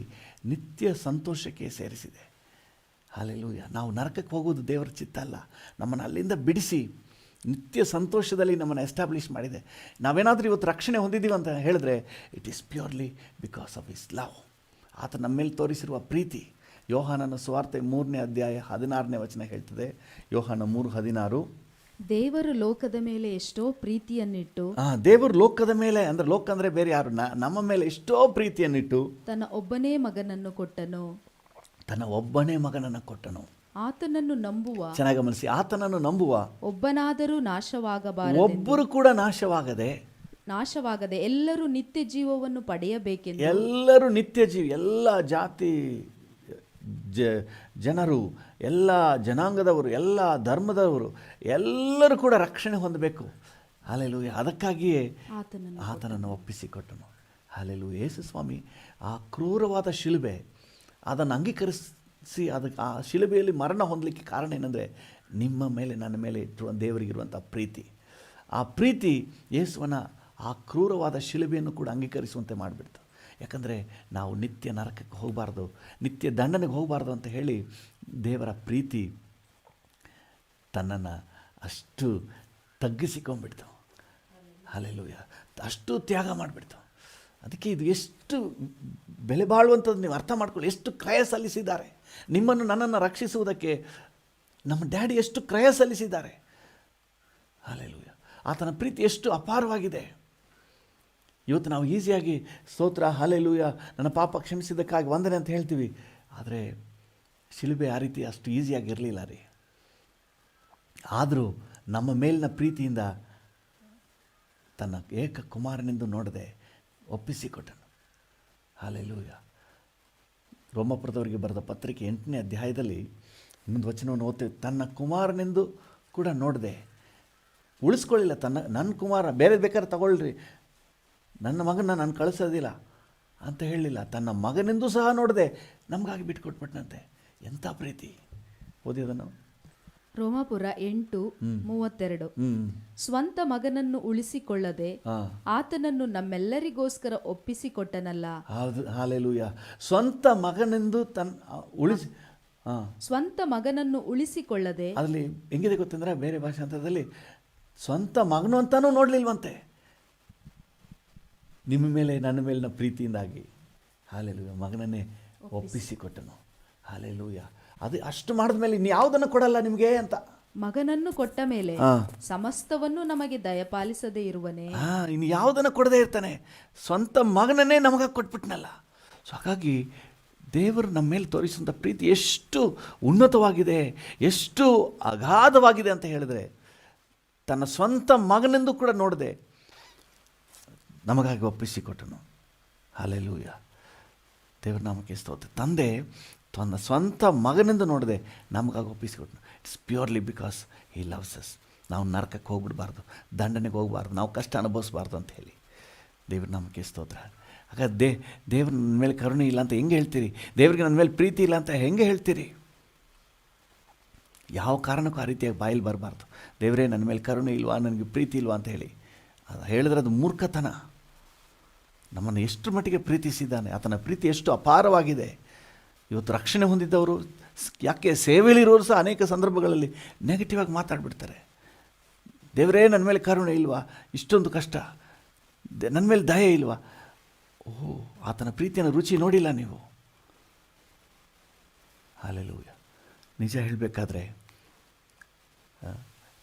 ನಿತ್ಯ ಸಂತೋಷಕ್ಕೆ ಸೇರಿಸಿದೆ. ಹಲ್ಲೆಲೂಯ. ನಾವು ನರಕಕ್ಕೆ ಹೋಗೋದು ದೇವರ ಚಿತ್ತ ಅಲ್ಲ. ನಮ್ಮನ್ನು ಅಲ್ಲಿಂದ ಬಿಡಿಸಿ ನಿತ್ಯ ಸಂತೋಷದಲ್ಲಿ ನಮ್ಮನ್ನು ಎಸ್ಟಾಬ್ಲಿಷ್ ಮಾಡಿದೆ. ನಾವೇನಾದರೂ ಇವತ್ತು ರಕ್ಷಣೆ ಹೊಂದಿದ್ದೀವಿ ಅಂತ ಹೇಳಿದ್ರೆ it is purely because of his love. ಆತ ನಮ್ಮ ಮೇಲೆ ತೋರಿಸಿರುವ ಪ್ರೀತಿ. ಯೋಹಾನನ ಸುವಾರ್ತೆ 3ನೇ ಅಧ್ಯಾಯ 16ನೇ ವಚನ ಹೇಳ್ತದೆ. ಯೋಹಾನ 3:16. ದೇವರು ಲೋಕದ ಮೇಲೆ ಎಷ್ಟೋ ಪ್ರೀತಿಯನ್ನಿಟ್ಟು, ದೇವರು ಲೋಕದ ಮೇಲೆ ಅಂದರೆ ಲೋಕ ಅಂದರೆ ಬೇರೆ ಯಾರು, ನಮ್ಮ ಮೇಲೆ ಎಷ್ಟೋ ಪ್ರೀತಿಯನ್ನಿಟ್ಟು ತನ್ನ ಒಬ್ಬನೇ ಮಗನನ್ನು ಕೊಟ್ಟನು. ತನ್ನ ಒಬ್ಬನೇ ಮಗನನ್ನು ಕೊಟ್ಟನು. ಆತನನ್ನು ನಂಬುವ, ಚೆನ್ನಾಗಿ ಗಮನಿಸಿ, ಆತನನ್ನು ನಂಬುವ ಒಬ್ಬನಾದರೂ ನಾಶವಾಗಬಾರದು, ಒಬ್ಬರು ಕೂಡ ನಾಶವಾಗದೆ ಎಲ್ಲರೂ ನಿತ್ಯ ಜೀವವನ್ನು ಪಡೆಯಬೇಕೆಂದು. ಎಲ್ಲರೂ ನಿತ್ಯ ಜೀವ, ಎಲ್ಲ ಜಾತಿ ಜನರು, ಎಲ್ಲ ಜನಾಂಗದವರು, ಎಲ್ಲ ಧರ್ಮದವರು ಎಲ್ಲರೂ ಕೂಡ ರಕ್ಷಣೆ ಹೊಂದಬೇಕು. ಹಲ್ಲೆಲೂಯ. ಅದಕ್ಕಾಗಿಯೇ ಆತನನ್ನು ಒಪ್ಪಿಸಿಕೊಟ್ಟನು. ಹಲ್ಲೆಲೂಯ. ಯೇಸು ಸ್ವಾಮಿ ಆ ಕ್ರೂರವಾದ ಶಿಲುಬೆ ಅದನ್ನು ಅಂಗೀಕರಿಸಿ ಅದಕ್ಕೆ ಆ ಶಿಲುಬೆಯಲ್ಲಿ ಮರಣ ಹೊಂದಲಿಕ್ಕೆ ಕಾರಣ ಏನಂದರೆ, ನಿಮ್ಮ ಮೇಲೆ ನನ್ನ ಮೇಲೆ ಇಟ್ಟಿರುವ ದೇವರಿಗಿರುವಂಥ ಪ್ರೀತಿ. ಆ ಪ್ರೀತಿ ಯೇಸುವನ ಆ ಕ್ರೂರವಾದ ಶಿಲುಬೆಯನ್ನು ಕೂಡ ಅಂಗೀಕರಿಸುವಂತೆ ಮಾಡಿಬಿಡ್ತು. ಯಾಕಂದರೆ ನಾವು ನಿತ್ಯ ನರಕಕ್ಕೆ ಹೋಗಬಾರ್ದು, ನಿತ್ಯ ದಂಡನೆಗೆ ಹೋಗಬಾರ್ದು ಅಂತ ಹೇಳಿ ದೇವರ ಪ್ರೀತಿ ತನ್ನನ್ನು ಅಷ್ಟು ತಗ್ಗಿಸಿಕೊಂಡ್ಬಿಡ್ತು. ಹಲ್ಲೆಲೂಯ. ಅಷ್ಟು ತ್ಯಾಗ ಮಾಡಿಬಿಡ್ತು. ಅದಕ್ಕೆ ಇದು ಎಷ್ಟು ಬೆಲೆ ಬಾಳುವಂಥದ್ದು ನೀವು ಅರ್ಥ ಮಾಡ್ಕೊಳ್ಳಿ. ಎಷ್ಟು ಕ್ರಯ ಸಲ್ಲಿಸಿದ್ದಾರೆ ನಿಮ್ಮನ್ನು ನನ್ನನ್ನು ರಕ್ಷಿಸುವುದಕ್ಕೆ. ನಮ್ಮ ಡ್ಯಾಡಿ ಎಷ್ಟು ಕ್ರಯ ಸಲ್ಲಿಸಿದ್ದಾರೆ. ಹಲ್ಲೆಲೂಯ. ಆತನ ಪ್ರೀತಿ ಎಷ್ಟು ಅಪಾರವಾಗಿದೆ. ಇವತ್ತು ನಾವು ಈಸಿಯಾಗಿ ಸ್ತೋತ್ರ, ಹಲ್ಲೆಲೂಯ, ನನ್ನ ಪಾಪ ಕ್ಷಮಿಸಿದ್ದಕ್ಕಾಗಿ ವಂದನೆ ಅಂತ ಹೇಳ್ತೀವಿ. ಆದರೆ ಶಿಲುಬೆ ಆ ರೀತಿ ಅಷ್ಟು ಈಸಿಯಾಗಿರಲಿಲ್ಲ ರೀ. ಆದರೂ ನಮ್ಮ ಮೇಲಿನ ಪ್ರೀತಿಯಿಂದ ತನ್ನ ಏಕ ಕುಮಾರನೆಂದು ನೋಡದೆ ಒಪ್ಪಿಸಿಕೊಟ್ಟನು. ಹಲ್ಲೆಲೂಯ. ರೋಮಪುರದವರಿಗೆ ಬರೆದ ಪತ್ರಿಕೆ 8ನೇ ಅಧ್ಯಾಯದಲ್ಲಿ ಇನ್ನೊಂದು ವಚನವನ್ನು ಓದ್ತೇವೆ. ತನ್ನ ಕುಮಾರನೆಂದು ಕೂಡ ನೋಡದೆ ಉಳಿಸ್ಕೊಳ್ಳಿಲ್ಲ. ನನ್ನ ಕುಮಾರ ಬೇರೆ ಬೇಕಾದ್ರೆ ತಗೊಳ್ರಿ, ನನ್ನ ಮಗನ ನಾನು ಕಳಿಸೋದಿಲ್ಲ ಅಂತ ಹೇಳಲಿಲ್ಲ. ತನ್ನ ಮಗನೆಂದು ಸಹ ನೋಡದೆ ನಮಗಾಗಿ ಬಿಟ್ಕೊಟ್ಬಿಟ್ನಂತೆ. ಎಂಥ ಪ್ರೀತಿ! ಓದಿ ಅದನ್ನು. ರೋಮಾಪುರ 8:32. ಸ್ವಂತ ಮಗನನ್ನು ಉಳಿಸಿಕೊಳ್ಳದೆ ಆತನನ್ನು ನಮ್ಮೆಲ್ಲರಿಗೋಸ್ಕರ ಒಪ್ಪಿಸಿಕೊಟ್ಟನಲ್ಲ. ಹೌದು, ಹಾಲೆಲೂಯ. ಸ್ವಂತ ಮಗನೆಂದು ಸ್ವಂತ ಮಗನನ್ನು ಉಳಿಸಿಕೊಳ್ಳದೆ, ಅದರಲ್ಲಿ ಹೆಂಗಿದೆ ಗೊತ್ತಂದ್ರೆ, ಬೇರೆ ಭಾಷಾಂತರದಲ್ಲಿ ಸ್ವಂತ ಮಗನು ಅಂತಾನೂ ನೋಡ್ಲಿಲ್ವಂತೆ. ನಿಮ್ಮ ಮೇಲೆ ನನ್ನ ಮೇಲಿನ ಪ್ರೀತಿಯಿಂದಾಗಿ ಹಾಲೆಲೂಯ ಮಗನನ್ನೇ ಒಪ್ಪಿಸಿಕೊಟ್ಟನು. ಹಾಲೆಲೂಯ. ಅದು ಅಷ್ಟು ಮಾಡಿದ್ಮೇಲೆ ಇನ್ನು ಯಾವುದನ್ನು ಕೊಡಲ್ಲ ನಿಮಗೆ ಅಂತ. ಮಗನನ್ನು ಕೊಟ್ಟ ಮೇಲೆ ಸಮಸ್ತವನ್ನು ನಮಗೆ ದಯಪಾಲಿಸದೇ ಇರುವನೇ. ಇನ್ನು ಯಾವುದನ್ನು ಕೊಡದೇ ಇರ್ತಾನೆ. ಸ್ವಂತ ಮಗನನ್ನೇ ನಮಗೆ ಕೊಟ್ಬಿಟ್ನಲ್ಲ. ಸೊ ಹಾಗಾಗಿ ದೇವರು ನಮ್ಮ ಮೇಲೆ ತೋರಿಸುವಂಥ ಪ್ರೀತಿ ಎಷ್ಟು ಉನ್ನತವಾಗಿದೆ, ಎಷ್ಟು ಅಗಾಧವಾಗಿದೆ ಅಂತ ಹೇಳಿದ್ರೆ, ತನ್ನ ಸ್ವಂತ ಮಗನೆಂದು ಕೂಡ ನೋಡದೆ ನಮಗಾಗಿ ಒಪ್ಪಿಸಿಕೊಟ್ಟನು. ಹಾಲೆಲೂಯ. ದೇವ್ರ ನಾಮಕ್ಕೆ ಸ್ತೋತ್ರ. ತಂದೆ ತನ್ನ ಸ್ವಂತ ಮಗನೆಂದು ನೋಡದೆ ನಮಗಾಗಿ ಒಪ್ಪಿಸಿಕೊಟ್ಟನು. It's purely because he loves us. ನಾವು ನರಕಕ್ಕೆ ಹೋಗ್ಬಿಡಬಾರ್ದು, ದಂಡನೆಗೆ ಹೋಗಬಾರ್ದು, ನಾವು ಕಷ್ಟ ಅನುಭವಿಸಬಾರ್ದು ಅಂತ ಹೇಳಿ. ದೇವ್ರ ನಾಮಕ್ಕೆ ಸ್ತೋತ್ರ. ಹಾಗಾದ್ರೆ ದೇವ್ರ ನನ್ನ ಮೇಲೆ ಕರುಣೆ ಇಲ್ಲ ಅಂತ ಹೆಂಗೆ ಹೇಳ್ತೀರಿ? ದೇವ್ರಿಗೆ ನನ್ನ ಮೇಲೆ ಪ್ರೀತಿ ಇಲ್ಲ ಅಂತ ಹೆಂಗೆ ಹೇಳ್ತೀರಿ? ಯಾವ ಕಾರಣಕ್ಕೂ ಆ ರೀತಿಯಾಗಿ ಬಾಯಲ್ಲಿ ಬರಬಾರ್ದು. ದೇವರೇ ನನ್ನ ಮೇಲೆ ಕರುಣೆ ಇಲ್ವಾ, ನನಗೆ ಪ್ರೀತಿ ಇಲ್ವಾ ಅಂತ ಹೇಳಿ ಅದು ಹೇಳಿದ್ರೆ ಅದು ಮೂರ್ಖತನ. ನಮ್ಮನ್ನು ಎಷ್ಟು ಮಟ್ಟಿಗೆ ಪ್ರೀತಿಸಿದ್ದಾನೆ, ಆತನ ಪ್ರೀತಿ ಎಷ್ಟು ಅಪಾರವಾಗಿದೆ. ಇವತ್ತು ರಕ್ಷಣೆ ಹೊಂದಿದ್ದವರು, ಯಾಕೆ ಸೇವೆಯಲ್ಲಿರೋರು ಸಹ ಅನೇಕ ಸಂದರ್ಭಗಳಲ್ಲಿ ನೆಗೆಟಿವ್ ಆಗಿ ಮಾತಾಡ್ಬಿಡ್ತಾರೆ. ದೇವರೇ ನನ್ನ ಮೇಲೆ ಕರುಣೆ ಇಲ್ವಾ, ಇಷ್ಟೊಂದು ಕಷ್ಟ, ನನ್ನ ಮೇಲೆ ದಯೆ ಇಲ್ವಾ? ಓಹ್, ಆತನ ಪ್ರೀತಿಯನ್ನು ರುಚಿ ನೋಡಿಲ್ಲ ನೀವು. ಹಾಲೆಲೂಯ. ನಿಜ ಹೇಳಬೇಕಾದ್ರೆ,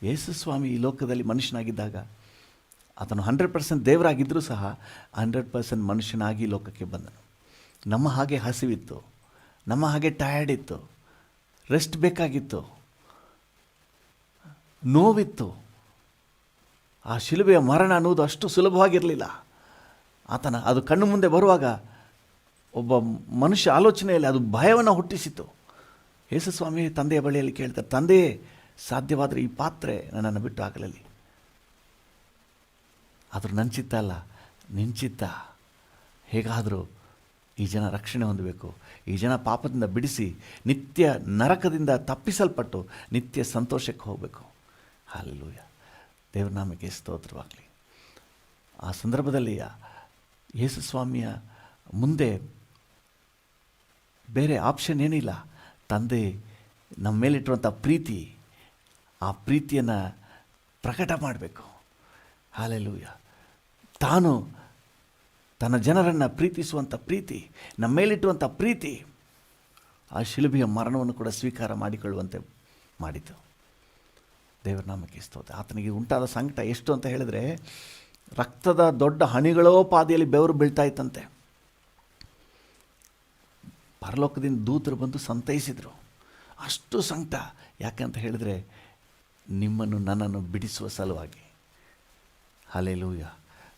ಯೇಸು ಸ್ವಾಮಿ ಈ ಲೋಕದಲ್ಲಿ ಮನುಷ್ಯನಾಗಿದ್ದಾಗ ಆತನು 100% ದೇವರಾಗಿದ್ದರೂ ಸಹ 100% ಮನುಷ್ಯನಾಗಿ ಲೋಕಕ್ಕೆ ಬಂದನು. ನಮ್ಮ ಹಾಗೆ ಹಸಿವಿತ್ತು, ನಮ್ಮ ಹಾಗೆ ಟಯರ್ಡ್ ಇತ್ತು, ರೆಸ್ಟ್ ಬೇಕಾಗಿತ್ತು, ನೋವಿತ್ತು. ಆ ಶಿಲುಬೆಯ ಮರಣ ಅನ್ನೋದು ಅಷ್ಟು ಸುಲಭವಾಗಿರಲಿಲ್ಲ. ಅದು ಕಣ್ಣು ಮುಂದೆ ಬರುವಾಗ ಒಬ್ಬ ಮನುಷ್ಯ ಆಲೋಚನೆಯಲ್ಲಿ ಅದು ಭಯವನ್ನು ಹುಟ್ಟಿಸಿತು. ಯೇಸು ಸ್ವಾಮಿ ತಂದೆಯ ಬಳಿಯಲ್ಲಿ ಕೇಳ್ತಾರೆ, ತಂದೆಯೇ ಸಾಧ್ಯವಾದರೆ ಈ ಪಾತ್ರೆ ನನ್ನನ್ನು ಬಿಟ್ಟು ಆಗಲಲ್ಲಿ, ಆದರೂ ನನ್ನ ಚಿತ್ತ ಅಲ್ಲ ನಿನ್ನ ಚಿತ್ತ. ಹೇಗಾದರೂ ಈ ಜನ ರಕ್ಷಣೆ ಹೊಂದಬೇಕು, ಈ ಜನ ಪಾಪದಿಂದ ಬಿಡಿಸಿ ನಿತ್ಯ ನರಕದಿಂದ ತಪ್ಪಿಸಲ್ಪಟ್ಟು ನಿತ್ಯ ಸಂತೋಷಕ್ಕೆ ಹೋಗಬೇಕು. ಹಾಲೆಲೂಯ. ದೇವ್ರ ನಾಮಕ್ಕೆ ಸ್ತೋತ್ರವಾಗಲಿ. ಆ ಸಂದರ್ಭದಲ್ಲಿ ಯೇಸು ಸ್ವಾಮಿಯ ಮುಂದೆ ಬೇರೆ ಆಪ್ಷನ್ ಏನಿಲ್ಲ. ತಂದೆ ನಮ್ಮ ಮೇಲಿಟ್ಟಿರುವಂಥ ಪ್ರೀತಿ, ಆ ಪ್ರೀತಿಯನ್ನು ಪ್ರಕಟ ಮಾಡಬೇಕು. ಹಾಲೆಲೂಯ. ತಾನು ತನ್ನ ಜನರನ್ನು ಪ್ರೀತಿಸುವಂಥ ಪ್ರೀತಿ, ನಮ್ಮ ಮೇಲಿಟ್ಟುವಂಥ ಪ್ರೀತಿ ಆ ಶಿಲುಬೆಯ ಮರಣವನ್ನು ಕೂಡ ಸ್ವೀಕಾರ ಮಾಡಿಕೊಳ್ಳುವಂತೆ ಮಾಡಿತು. ದೇವರ ನಾಮಕ್ಕೆ ಸ್ತೋತ್ರ. ಆತನಿಗೆ ಉಂಟಾದ ಸಂಕಟ ಎಷ್ಟು ಅಂತ ಹೇಳಿದ್ರೆ, ರಕ್ತದ ದೊಡ್ಡ ಹನಿಗಳೋ ಪಾದಿಯಲ್ಲಿ ಬೆವರು ಬೀಳ್ತಾ ಇತ್ತಂತೆ. ಪರಲೋಕದಿಂದ ದೂತರು ಬಂದು ಸಂತೈಸಿದರು. ಅಷ್ಟು ಸಂಕಟ. ಯಾಕಂತ ಹೇಳಿದರೆ, ನಿಮ್ಮನ್ನು ನನ್ನನ್ನು ಬಿಡಿಸುವ ಸಲುವಾಗಿ. ಹಲ್ಲೆಲೂಯ.